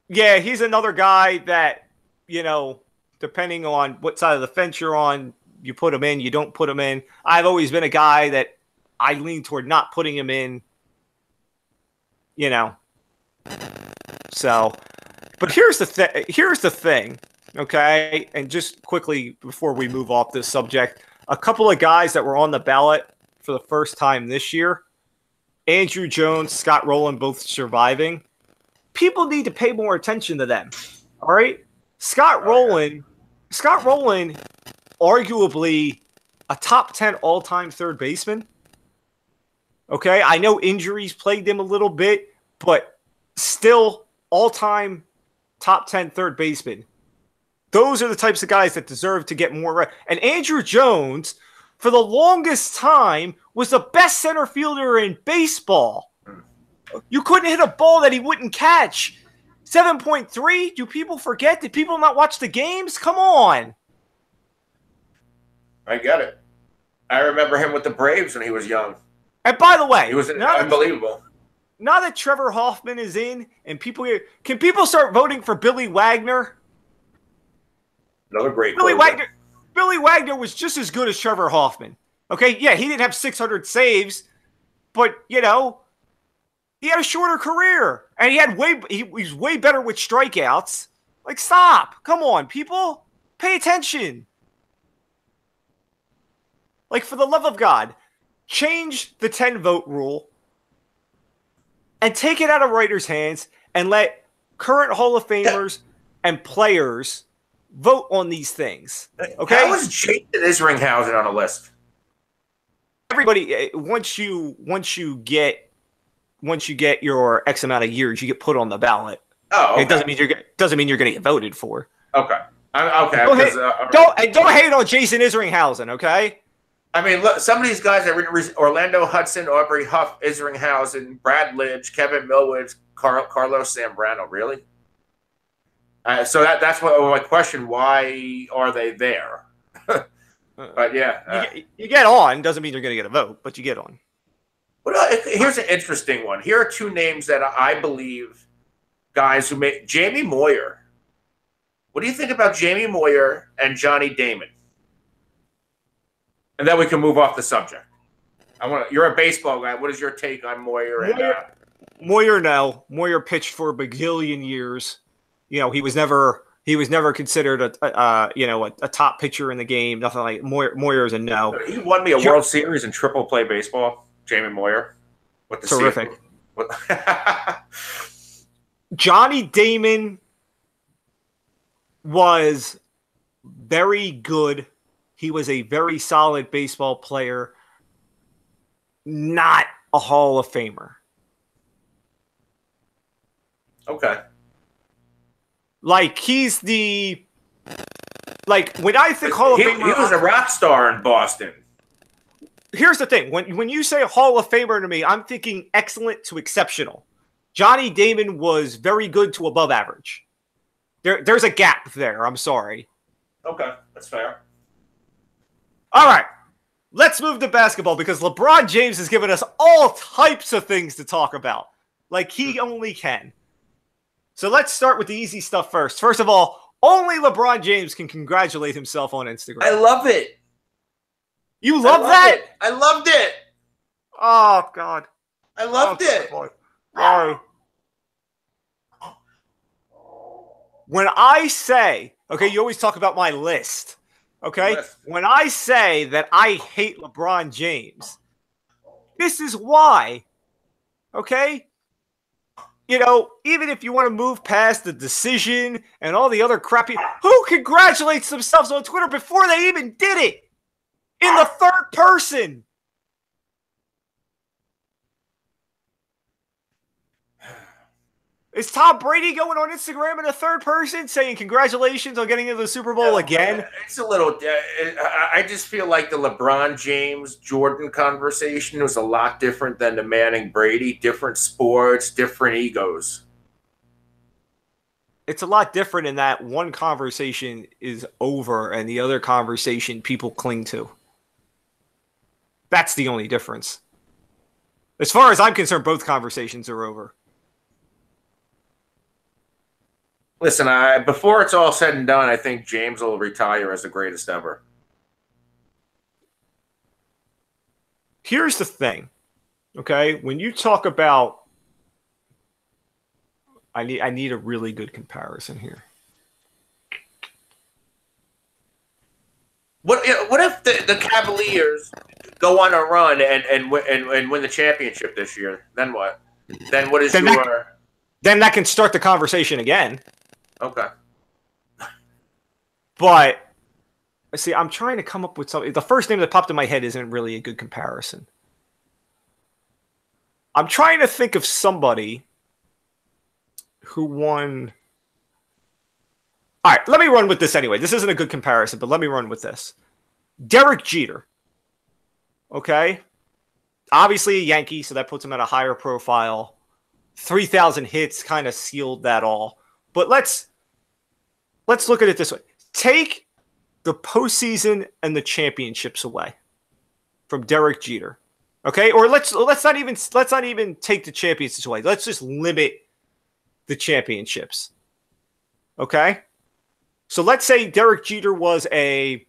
Yeah, he's another guy that, depending on what side of the fence you're on, you put him in, you don't put him in. I've always been a guy that I lean toward not putting him in, So, but here's the thing, okay? And just quickly before we move off this subject, a couple of guys that were on the ballot for the first time this year, Andrew Jones, Scott Rowland, both surviving. People need to pay more attention to them. All right? Scott Rowland, arguably a top 10 all-time third baseman. Okay, I know injuries plagued him a little bit, but still all-time top 10 third baseman. Those are the types of guys that deserve to get more. And Andrew Jones, for the longest time, was the best center fielder in baseball. You couldn't hit a ball that he wouldn't catch. 7.3? Do people forget? Did people not watch the games? Come on. I get it. I remember him with the Braves when he was young. And by the way, he was unbelievable. Now that Trevor Hoffman is in, and can people start voting for Billy Wagner? Another great Billy Wagner was just as good as Trevor Hoffman. Okay, yeah, he didn't have 600 saves, but he had a shorter career, and he's way better with strikeouts. Like, stop! Come on, people, pay attention. Like, for the love of God, change the 10-vote rule and take it out of writers' hands and let current Hall of Famers and players vote on these things. Okay? How was Jason Isringhausen on a list? Everybody, once you get your X amount of years, you get put on the ballot. Oh, okay. It doesn't mean you're going to get voted for. Okay. Okay. Don't hate on Jason Isringhausen, okay? I mean, look, some of these guys are Orlando Hudson, Aubrey Huff, Isringhausen, Brad Lidge, Kevin Millwood, Carlos Zambrano. Really? So that's what my question. Why are they there? But yeah, you get on doesn't mean you're going to get a vote, but you get on. Well, here's an interesting one. Here are two names that I believe guys who made Jamie Moyer. What do you think about Jamie Moyer and Johnny Damon? And then we can move off the subject. You're a baseball guy. What is your take on Moyer? Moyer, no. Moyer pitched for a bagillion years. You know, he was never considered a top pitcher in the game. Nothing like Moyer is a no. He won me a World Series in triple play baseball. Jamie Moyer. What the terrific. Johnny Damon was very good. He was a very solid baseball player, not a Hall of Famer. Okay. Like, he's the... Like, when I think Hall of Famer... He was a rock star in Boston. Here's the thing. When you say Hall of Famer to me, I'm thinking excellent to exceptional. Johnny Damon was very good to above average. There's a gap there. I'm sorry. Okay, that's fair. All right. Let's move to basketball because LeBron James has given us all types of things to talk about. Like he only can. So let's start with the easy stuff first. First of all, only LeBron James can congratulate himself on Instagram. I love it. You love that? I loved it. Oh, God. I loved it. Sorry. When I say, okay, you always talk about my list, okay? When I say that I hate LeBron James, this is why, okay? You know, even if you want to move past the decision and all the other crappy, who congratulates themselves on Twitter before they even did it? In the third person. Is Tom Brady going on Instagram in the third person saying congratulations on getting into the Super Bowl again? It's a little... I just feel like the LeBron James-Jordan conversation was a lot different than the Manning-Brady. Different sports, different egos. It's a lot different in that one conversation is over and the other conversation people cling to. That's the only difference. As far as I'm concerned, both conversations are over. Listen, before it's all said and done, I think James will retire as the greatest ever. Here's the thing, okay? When you talk about, I need a really good comparison here. What if the Cavaliers go on a run and win the championship this year? Then what? Then what is Then that can start the conversation again. Okay. But, see, I'm trying to come up with something. The first name that popped in my head isn't really a good comparison. I'm trying to think of somebody who won. All right, let me run with this anyway. This isn't a good comparison, but let me run with this. Derek Jeter. Okay? Obviously a Yankee, so that puts him at a higher profile. 3,000 hits kind of sealed that all. But let's look at it this way. Take the postseason and the championships away from Derek Jeter. Okay? Or let's not even take the championships away. Let's just limit the championships. Okay? So let's say Derek Jeter was a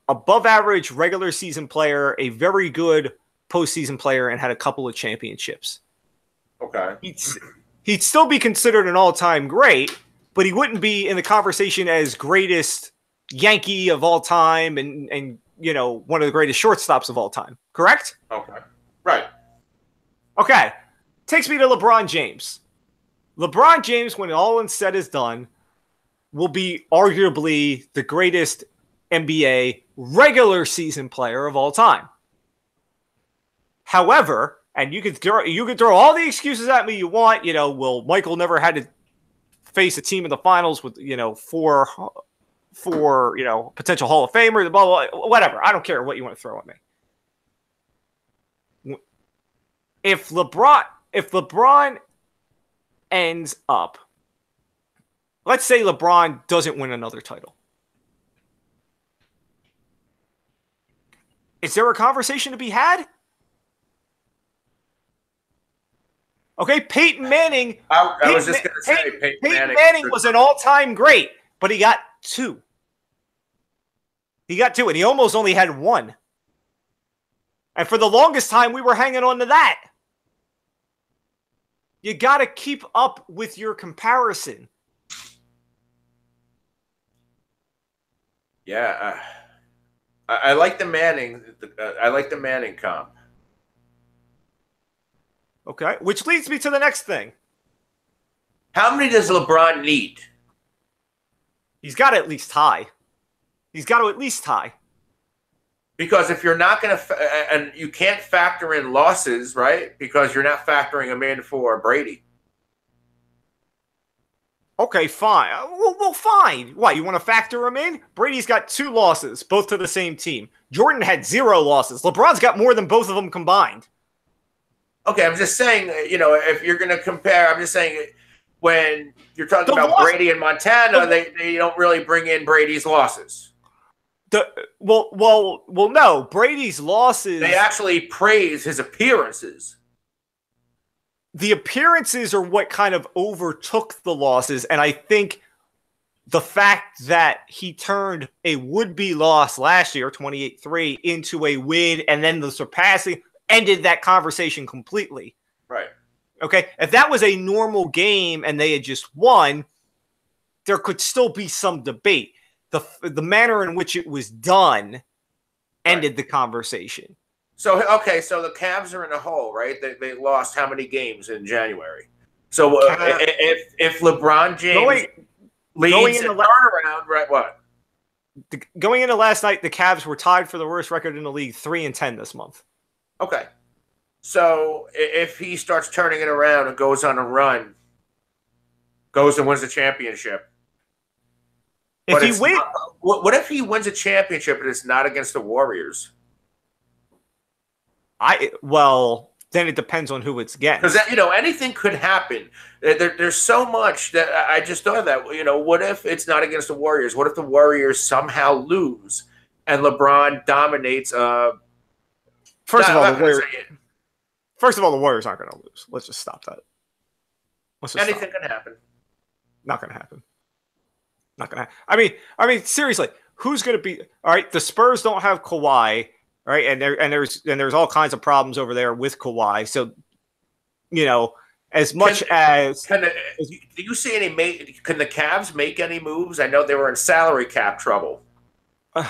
above average regular season player, a very good postseason player, and had a couple of championships. Okay. He'd still be considered an all-time great, but he wouldn't be in the conversation as greatest Yankee of all time and you know, one of the greatest shortstops of all time. Correct? Okay. Right. Okay. Takes me to LeBron James. LeBron James, when all is said is done, will be arguably the greatest NBA regular season player of all time. However, and you could throw all the excuses at me you want. You know, well, Michael never had to face a team in the finals with, you know, four you know, potential Hall of Famers, blah, blah, whatever. I don't care what you want to throw at me. If LeBron ends up, let's say LeBron doesn't win another title. Is there a conversation to be had? Okay, Peyton Manning. I was just going to say Peyton Manning was an all-time great, but he got 2. He got 2, and he almost only had 1. And for the longest time, we were hanging on to that. You got to keep up with your comparison. Yeah, I like the Manning. I like the Manning comp. Okay, which leads me to the next thing. How many does LeBron need? He's got to at least tie. He's got to at least tie. Because if you're not going to, and you can't factor in losses, right? Because you're not factoring them in for Brady. Okay, fine. Well, fine. What, you want to factor him in? Brady's got 2 losses, both to the same team. Jordan had 0 losses. LeBron's got more than both of them combined. Okay, I'm just saying, if you're going to compare, I'm just saying when you're talking about Brady and Montana, they don't really bring in Brady's losses. Well, no. Brady's losses. They actually praise his appearances. The appearances are what kind of overtook the losses, and I think the fact that he turned a would-be loss last year, 28-3, into a win, and then the surpassing ended that conversation completely. Right. Okay? If that was a normal game and they had just won, there could still be some debate. The manner in which it was done ended the conversation. So, okay, so the Cavs are in a hole, right? They lost how many games in January? So if LeBron James leads a turnaround, right, what? Going into last night, the Cavs were tied for the worst record in the league, 3-10 this month. Okay. So if he starts turning it around and goes on a run, goes and wins the championship. If he wins, what if he wins a championship and it's not against the Warriors? Then it depends on who it's against. Because anything could happen. There's so much that I just thought of that. What if it's not against the Warriors? What if the Warriors somehow lose and LeBron dominates? First of all, the Warriors aren't going to lose. Let's just stop that. Anything can happen. Not going to happen. Not going to. I mean, seriously, who's going to be? All right, the Spurs don't have Kawhi, right? And there's all kinds of problems over there with Kawhi. So, as much as do you see any? Can the Cavs make any moves? I know they were in salary cap trouble, and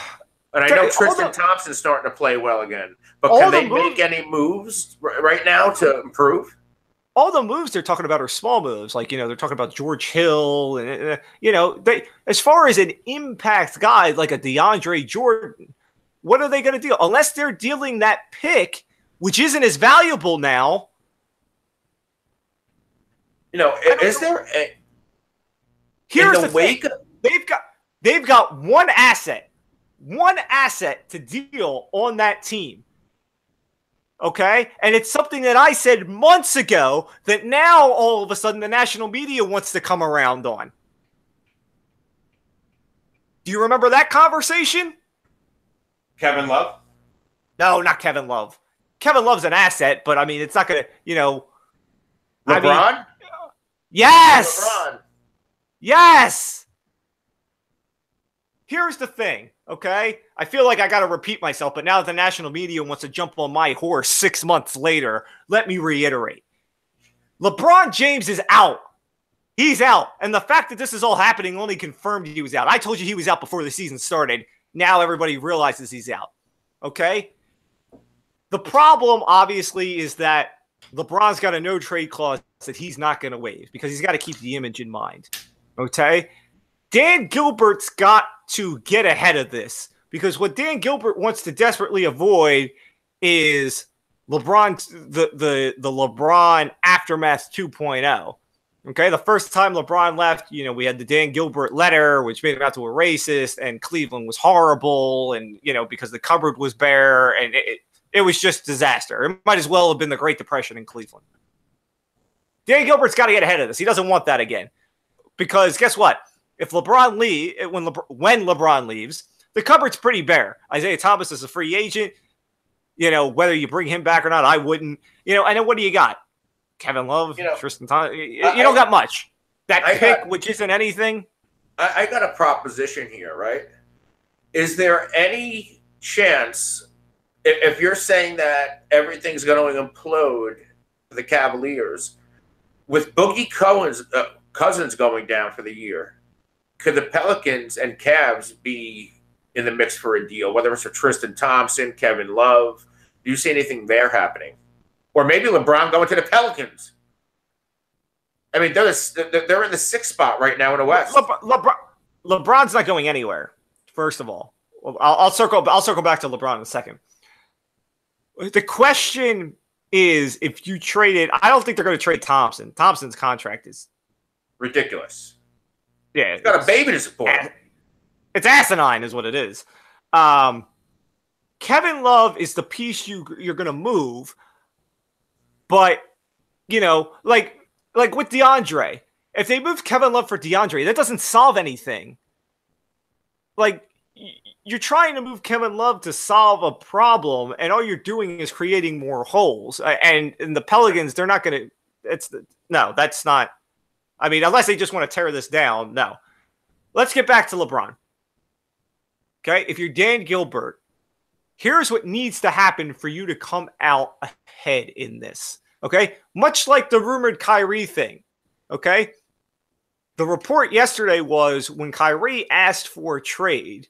I know Tristan Thompson's starting to play well again. But can they make any moves right now to improve? All the moves they're talking about are small moves. Like, they're talking about George Hill. And, they, as far as an impact guy like a DeAndre Jordan, what are they going to do? Unless they're dealing that pick, which isn't as valuable now. Is there a... Here's the thing. They've got one asset to deal on that team. Okay? And it's something that I said months ago that now all of a sudden the national media wants to come around on. Do you remember that conversation? Kevin Love? No, not Kevin Love. Kevin Love's an asset, but I mean, it's not going to, LeBron? Yes! LeBron. Yes! Here's the thing, okay? I feel like I got to repeat myself, but now that the national media wants to jump on my horse 6 months later, let me reiterate. LeBron James is out. He's out. And the fact that this is all happening only confirmed he was out. I told you he was out before the season started. Now everybody realizes he's out, okay? The problem, obviously, is that LeBron's got a no-trade clause that he's not going to waive because he's got to keep the image in mind, okay? Dan Gilbert's got to get ahead of this because what Dan Gilbert wants to desperately avoid is LeBron, the LeBron aftermath 2.0. Okay, the first time LeBron left, we had the Dan Gilbert letter, which made him out to a racist, and Cleveland was horrible, and because the cupboard was bare, and it was just disaster. It might as well have been the Great Depression in Cleveland. Dan Gilbert's got to get ahead of this. He doesn't want that again, because guess what? If LeBron when LeBron leaves, the cupboard's pretty bare. Isaiah Thomas is a free agent. Whether you bring him back or not, I wouldn't. And then what do you got? Kevin Love, You know, Tristan Thompson. You don't got much. That pick, which isn't anything. I got a proposition here, right? Is there any chance, if you're saying that everything's going to implode for the Cavaliers, with Boogie Cousins going down for the year, could the Pelicans and Cavs be in the mix for a deal, whether it's for Tristan Thompson, Kevin Love? Do you see anything there happening? Or maybe LeBron going to the Pelicans? I mean, they're in the sixth spot right now in the West. LeBron's not going anywhere. First of all, I'll circle back to LeBron in a second. The question is, if you traded, I don't think they're going to trade Thompson. Thompson's contract is ridiculous. Yeah, he's got a baby to support. It's asinine, is what it is. Kevin Love is the piece you're going to move, but like with DeAndre, if they move Kevin Love for DeAndre, that doesn't solve anything. Like, you're trying to move Kevin Love to solve a problem, and all you're doing is creating more holes. And the Pelicans, they're not going to. That's not. I mean, unless they just want to tear this down, no. Let's get back to LeBron. Okay, if you're Dan Gilbert, here's what needs to happen for you to come out ahead in this. Okay, much like the rumored Kyrie thing. Okay, the report yesterday was when Kyrie asked for a trade,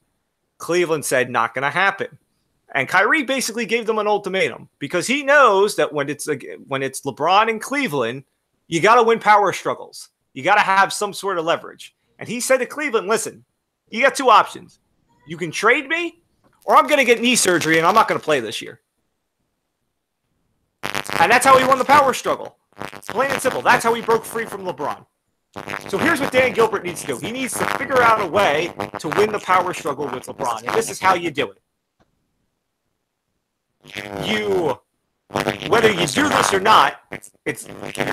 Cleveland said not going to happen, and Kyrie basically gave them an ultimatum because he knows that when it's LeBron in Cleveland, you got to win power struggles. You got to have some sort of leverage. And he said to Cleveland, "Listen, you got two options. You can trade me, or I'm going to get knee surgery and I'm not going to play this year." And that's how he won the power struggle. Plain and simple. That's how he broke free from LeBron. So here's what Dan Gilbert needs to do. He needs to figure out a way to win the power struggle with LeBron. And this is how you do it. Whether you do this or not, it's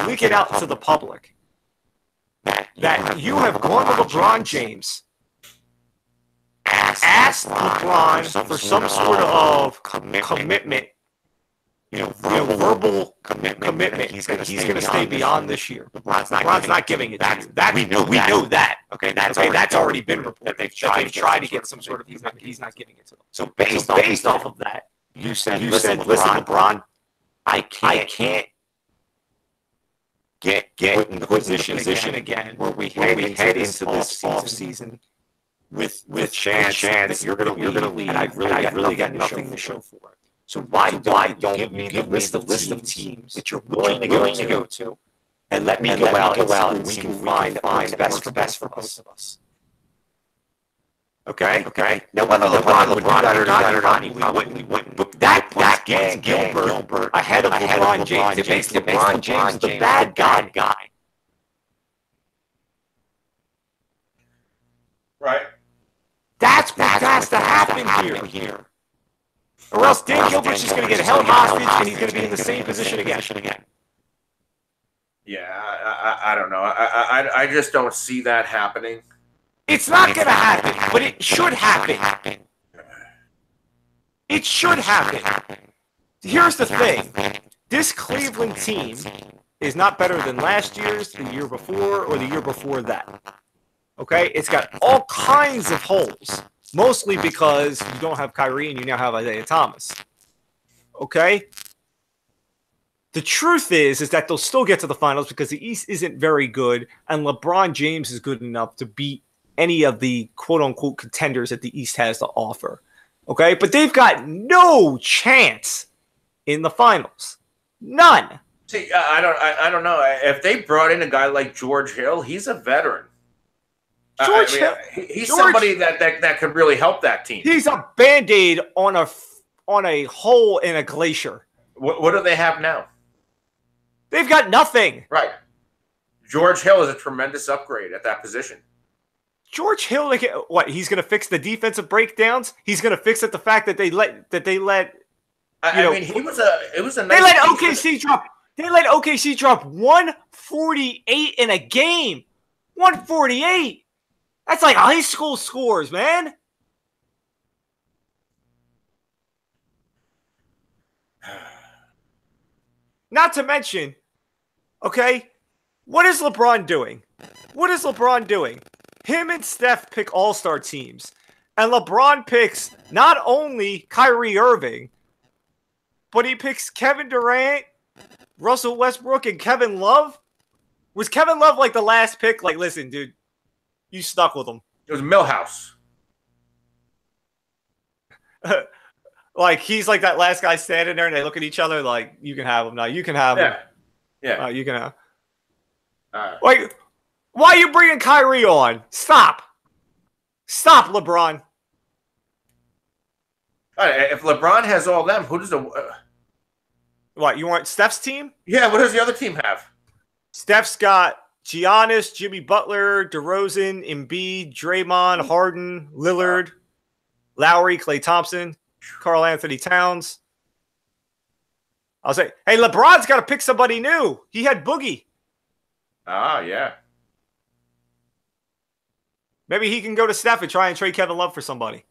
leak it out to the public that you have gone to LeBron James, asked LeBron for some sort of commitment, verbal commitment. He's going to stay beyond this year. LeBron's not giving it to you. We know that. Okay, that's already been reported. They've tried to get some sort of. He's not giving it to them. So based off of that, you said, listen, LeBron, I can't get put in the position again where we head into this off season with chance that you're going to leave, and I've really got nothing to show for it. So why don't you give me the list of teams that you're willing to go to, and let me go out and we can find the best for both of us. Okay. Now whether LeBron would do that or not, he wouldn't. But that Dan Gilbert ahead of LeBron James. It makes LeBron James the bad guy. Right. That's what has to happen here. Or else Dan Gilbert's just going to get held hostage and he's going to be in the same position again. Yeah, I don't know. I just don't see that happening. It's not going to happen, but it should happen. It should happen. Here's the thing. This Cleveland team is not better than last year's, the year before, or the year before that. Okay? It's got all kinds of holes. Mostly because you don't have Kyrie and you now have Isaiah Thomas. Okay? The truth is that they'll still get to the finals because the East isn't very good and LeBron James is good enough to beat any of the quote-unquote contenders that the East has to offer. Okay? But they've got no chance in the finals. None. See, I don't know. If they brought in a guy like George Hill, he's a veteran. He's somebody that could really help that team. He's a Band-Aid on a hole in a glacier. What do they have now? They've got nothing. Right. George Hill is a tremendous upgrade at that position. George Hill, what? He's going to fix the defensive breakdowns. He's going to fix it. The fact that they let. I mean, it was a. Nice they let OKC drop. They let OKC drop 148 in a game. 148. That's like high school scores, man. Not to mention, Okay? What is LeBron doing? What is LeBron doing? Him and Steph pick all-star teams. And LeBron picks not only Kyrie Irving, but he picks Kevin Durant, Russell Westbrook, and Kevin Love. Was Kevin Love like the last pick? Like, listen, dude, you stuck with him. It was Millhouse. Like, he's like that last guy standing there, and they look at each other like, you can have him now. You can have him. Yeah. You can have. Like, why are you bringing Kyrie on? Stop. Stop, LeBron. If LeBron has all them, who does the... What, you want Steph's team? Yeah, what does the other team have? Steph's got Giannis, Jimmy Butler, DeRozan, Embiid, Draymond, Harden, Lillard, Lowry, Klay Thompson, Karl Anthony Towns. I'll say, hey, LeBron's got to pick somebody new. He had Boogie. Ah, yeah. Maybe he can go to Steph and try and trade Kevin Love for somebody.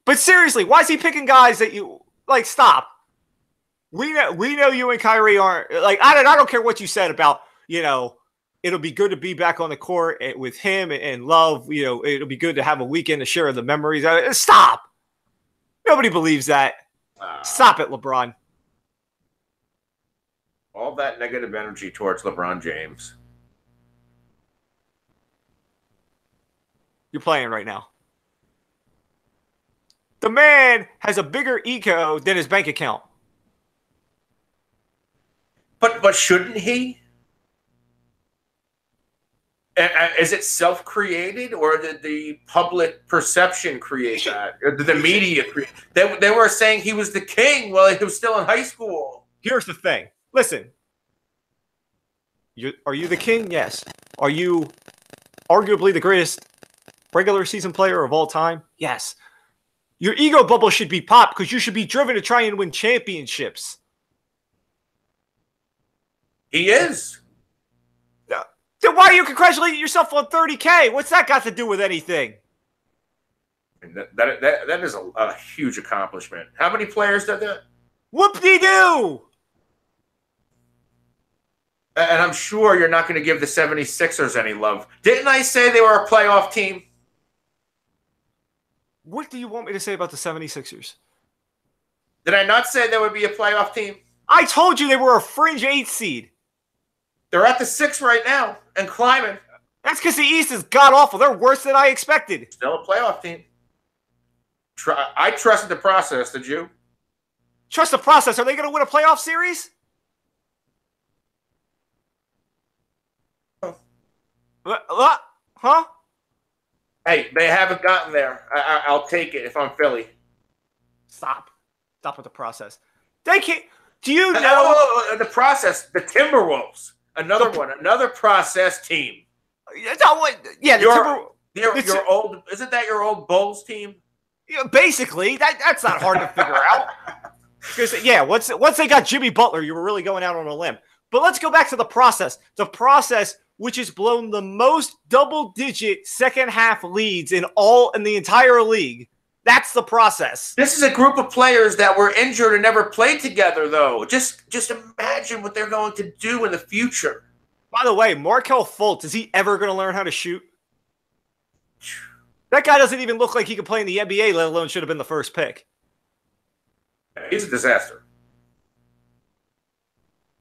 But seriously, why is he picking guys that you like? Stop. We know you and Kyrie aren't like. I don't care what you said about, it'll be good to be back on the court with him and Love. It'll be good to have a weekend to share the memories. Stop. Nobody believes that. Stop it, LeBron. All that negative energy towards LeBron James. You're playing right now. The man has a bigger ego than his bank account. But shouldn't he? Is it self-created, or did the public perception create that? Or did the media create? They were saying he was the king while he was still in high school. Here's the thing. Listen. Are you the king? Yes. Are you arguably the greatest regular season player of all time? Yes. Your ego bubble should be popped because you should be driven to try and win championships. He is. Then why are you congratulating yourself on 30K? What's that got to do with anything? That is a huge accomplishment. How many players did that? Whoop-de-doo! And I'm sure you're not going to give the 76ers any love. Didn't I say they were a playoff team? What do you want me to say about the 76ers? Did I not say they would be a playoff team? I told you they were a fringe 8 seed. They're at the 6 right now and climbing. That's because the East is god-awful. They're worse than I expected. Still a playoff team. I trusted the process, did you? Trust the process. Are they going to win a playoff series? Huh? Hey, they haven't gotten there. I'll take it if I'm Philly. Stop with the process. They can't. Do you know the process? The Timberwolves, another process team. Yeah, your old. Isn't that your old Bulls team? Yeah, basically, that's not hard to figure out. Because once they got Jimmy Butler, you were really going out on a limb. But let's go back to the process. The process, which has blown the most double-digit second-half leads in the entire league. That's the process. This is a group of players that were injured and never played together, though. Just imagine what they're going to do in the future. By the way, Markelle Fultz, is he ever going to learn how to shoot? That guy doesn't even look like he could play in the NBA, let alone should have been the first pick. He's a disaster.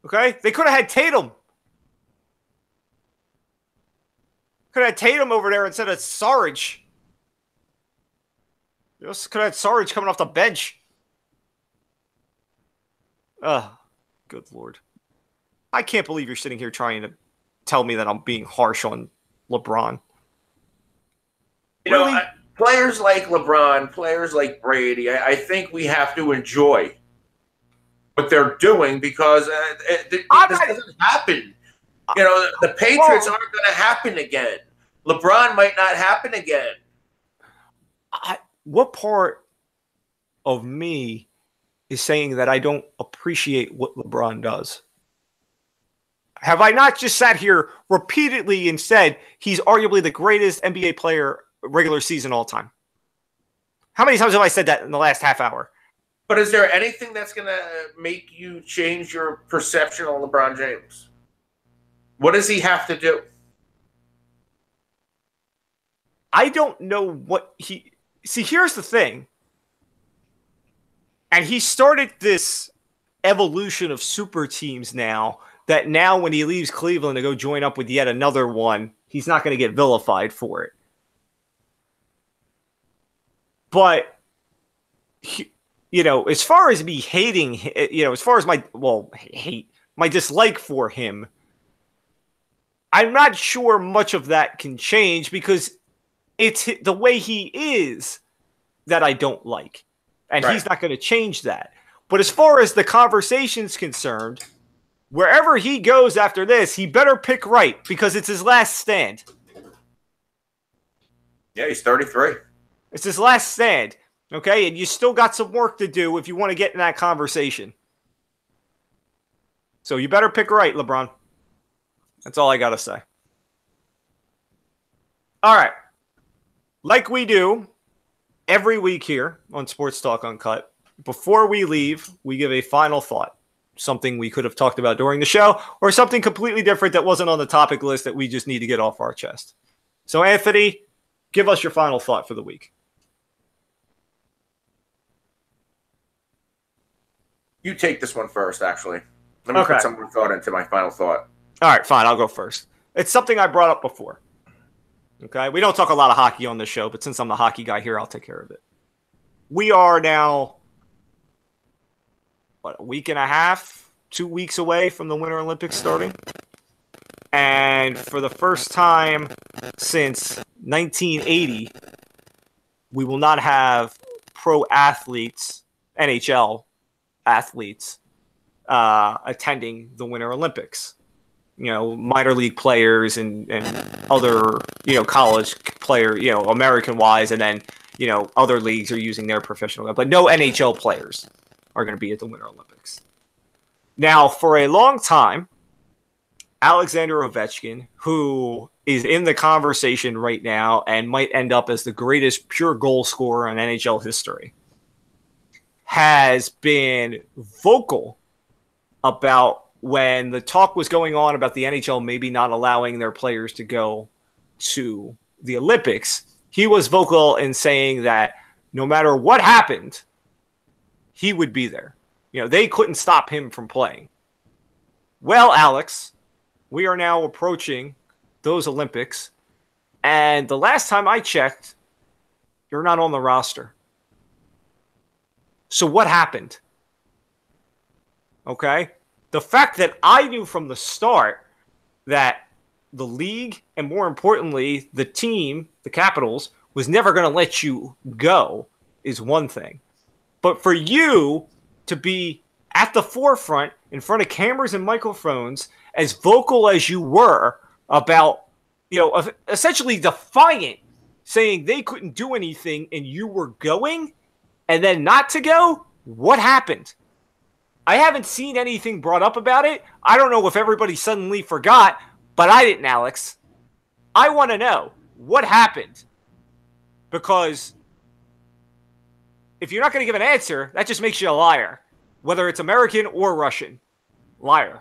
Okay? They could have had Tatum. Could have had Tatum over there instead of Sarge. You also could have had Sarge coming off the bench. Good Lord. I can't believe you're sitting here trying to tell me that I'm being harsh on LeBron. Really? Players like LeBron, players like Brady, I think we have to enjoy what they're doing because this doesn't happen. The Patriots aren't going to happen again. LeBron might not happen again. What part of me is saying that I don't appreciate what LeBron does? Have I not just sat here repeatedly and said he's arguably the greatest NBA player regular season all time? How many times have I said that in the last half hour? But is there anything that's going to make you change your perception on LeBron James? What does he have to do? I don't know what he. See, here's the thing. And he started this evolution of super teams now that now when he leaves Cleveland to go join up with yet another one, he's not going to get vilified for it. But, as far as me hating, as far as my dislike for him, I'm not sure much of that can change because it's the way he is that I don't like. And he's not going to change that. But as far as the conversation's concerned, wherever he goes after this, he better pick right because it's his last stand. Yeah, he's 33. It's his last stand, okay? And you still got some work to do if you want to get in that conversation. So you better pick right, LeBron. That's all I got to say. All right. Like we do every week here on Sports Talk Uncut, before we leave, we give a final thought. Something we could have talked about during the show or something completely different that wasn't on the topic list that we just need to get off our chest. So, Anthony, give us your final thought for the week. You take this one first, actually. Let me put some more thought into my final thought. All right, fine. I'll go first. It's something I brought up before. Okay? We don't talk a lot of hockey on this show, but since I'm the hockey guy here, I'll take care of it. We are now, a week and a half, 2 weeks away from the Winter Olympics starting. And for the first time since 1980, we will not have pro athletes, NHL athletes, attending the Winter Olympics. Minor league players and other, college player, American-wise, and then, other leagues are using their professional. But no NHL players are going to be at the Winter Olympics. Now, for a long time, Alexander Ovechkin, who is in the conversation right now and might end up as the greatest pure goal scorer in NHL history, has been vocal about when the talk was going on about the NHL maybe not allowing their players to go to the Olympics. He was vocal in saying that no matter what happened, he would be there. They couldn't stop him from playing. Well, Alex, we are now approaching those Olympics. And the last time I checked, you're not on the roster. So what happened? Okay? The fact that I knew from the start that the league, and more importantly, the team, the Capitals, was never going to let you go is one thing. But for you to be at the forefront in front of cameras and microphones, as vocal as you were about, essentially defiant, saying they couldn't do anything and you were going, and then not to go, what happened? I haven't seen anything brought up about it. I don't know if everybody suddenly forgot, but I didn't, Alex. I want to know what happened. Because if you're not going to give an answer, that just makes you a liar. Whether it's American or Russian. Liar.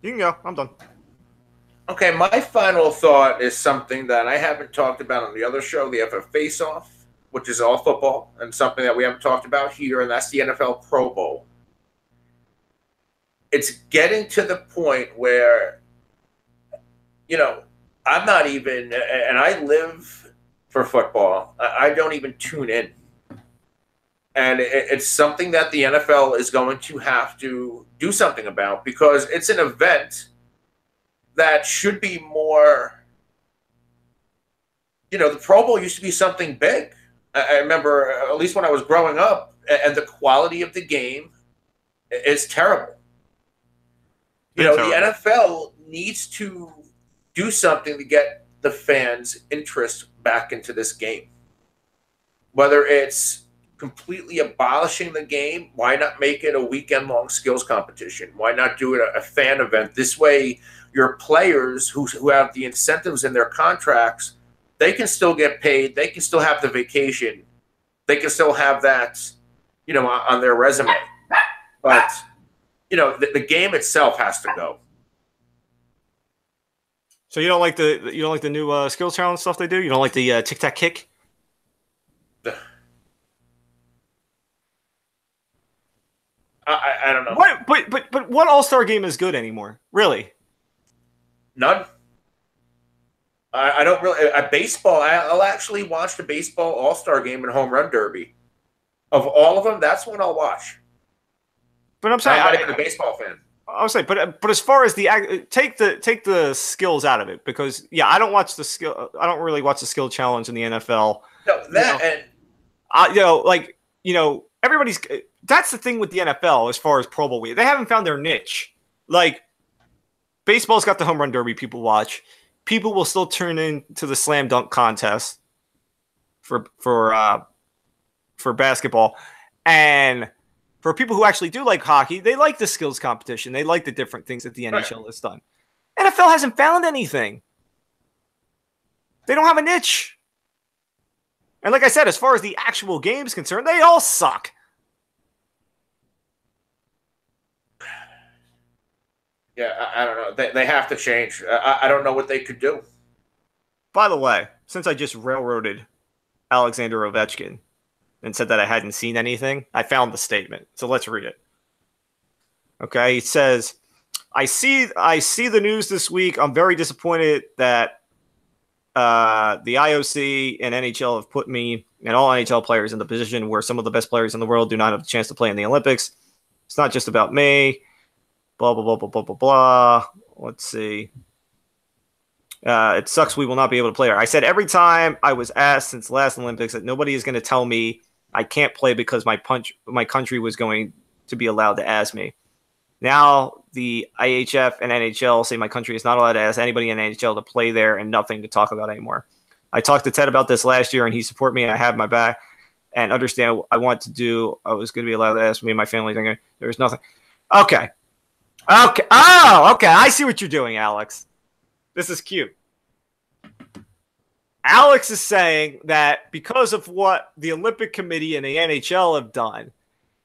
You can go. I'm done. Okay, my final thought is something that I haven't talked about on the other show, the FF Face-Off, which is all football, and something that we haven't talked about here, and that's the NFL Pro Bowl. It's getting to the point where, I'm not even, and I live for football, I don't even tune in. And it's something that the NFL is going to have to do something about because it's an event that should be more, the Pro Bowl used to be something big. I remember, at least when I was growing up, and the quality of the game is terrible. The NFL needs to do something to get the fans' interest back into this game. Whether it's completely abolishing the game, why not make it a weekend-long skills competition? Why not do it a fan event? This way, your players who have the incentives in their contracts, they can still get paid. They can still have the vacation. They can still have that, on their resume. But, the game itself has to go. So you don't like the new skills challenge stuff they do? You don't like the tic tac kick? I don't know. What, but what All-Star game is good anymore? Really? None. I don't really. Baseball, I'll actually watch the baseball All-Star game and home run derby. Of all of them, that's one I'll watch. But I'm saying I'm not even a baseball fan. I was saying, but as far as take the skills out of it, because I don't watch the skill. I don't really watch the skill challenge in the NFL. No, that everybody's. That's the thing with the NFL as far as Pro Bowl week. They haven't found their niche. Like baseball's got the home run derby people watch. People will still turn into the slam dunk contest for basketball, and for people who actually do like hockey, they like the skills competition. They like the different things that the NHL has done. NFL hasn't found anything. They don't have a niche. And like I said, as far as the actual game's concerned, they all suck. Yeah, I don't know. They have to change. I don't know what they could do. By the way, since I just railroaded Alexander Ovechkin and said that I hadn't seen anything, I found the statement. So let's read it. Okay, he says, I see the news this week. I'm very disappointed that the IOC and NHL have put me and all NHL players in the position where some of the best players in the world do not have the chance to play in the Olympics. It's not just about me. Blah, blah, blah, blah, blah, blah, blah. Let's see. It sucks we will not be able to play her. I said every time I was asked since last Olympics that nobody is going to tell me I can't play because my country was going to be allowed to ask me. Now the IHF and NHL say my country is not allowed to ask anybody in NHL to play there and nothing to talk about anymore. I talked to Ted about this last year and he supported me and I have my back and understand what I want to do. I was going to be allowed to ask me and my family. There was nothing. Okay. Okay. Oh, okay. I see what you're doing, Alex. This is cute. Alex is saying that because of what the Olympic Committee and the NHL have done,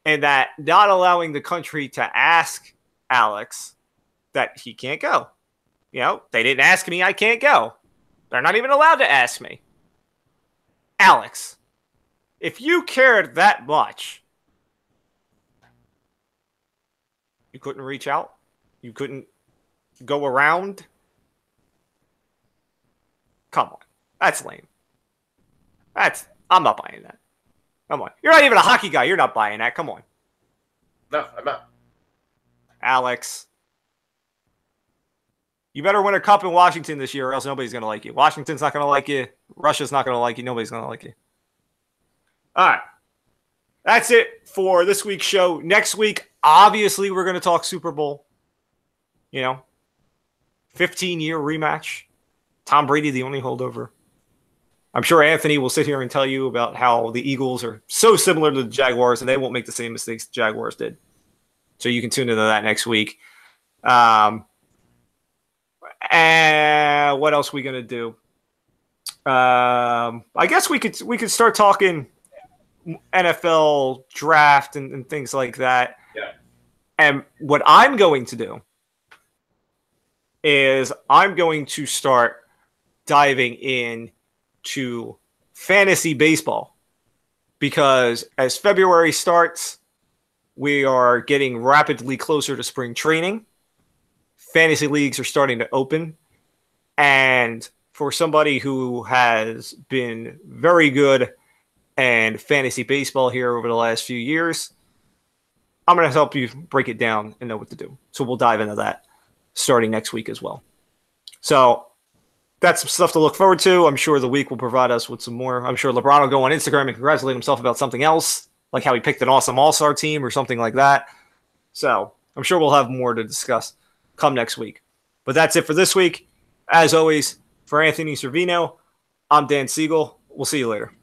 and that not allowing the country to ask Alex that he can't go. They didn't ask me, I can't go. They're not even allowed to ask me. Alex, if you cared that much, you couldn't reach out? You couldn't go around? Come on. That's lame. I'm not buying that. Come on. You're not even a hockey guy. You're not buying that. Come on. No, I'm not. Alex. You better win a cup in Washington this year or else nobody's going to like you. Washington's not going to like you. Russia's not going to like you. Nobody's going to like you. All right. That's it for this week's show. Next week, obviously, we're going to talk Super Bowl. 15-year rematch. Tom Brady, the only holdover. I'm sure Anthony will sit here and tell you about how the Eagles are so similar to the Jaguars and they won't make the same mistakes the Jaguars did. So you can tune into that next week. And what else are we going to do? I guess we could start talking NFL draft and things like that. Yeah. And what I'm going to do is I'm going to start diving in to fantasy baseball because as February starts, we are getting rapidly closer to spring training. Fantasy leagues are starting to open. And for somebody who has been very good in fantasy baseball here over the last few years, I'm going to help you break it down and know what to do. So we'll dive into that starting next week as well. So that's some stuff to look forward to. I'm sure the week will provide us with some more. I'm sure LeBron will go on Instagram and congratulate himself about something else, like how he picked an awesome all-star team or something like that. So I'm sure we'll have more to discuss come next week. But that's it for this week. As always, for Anthony Servino, I'm Dan Siegel. We'll see you later.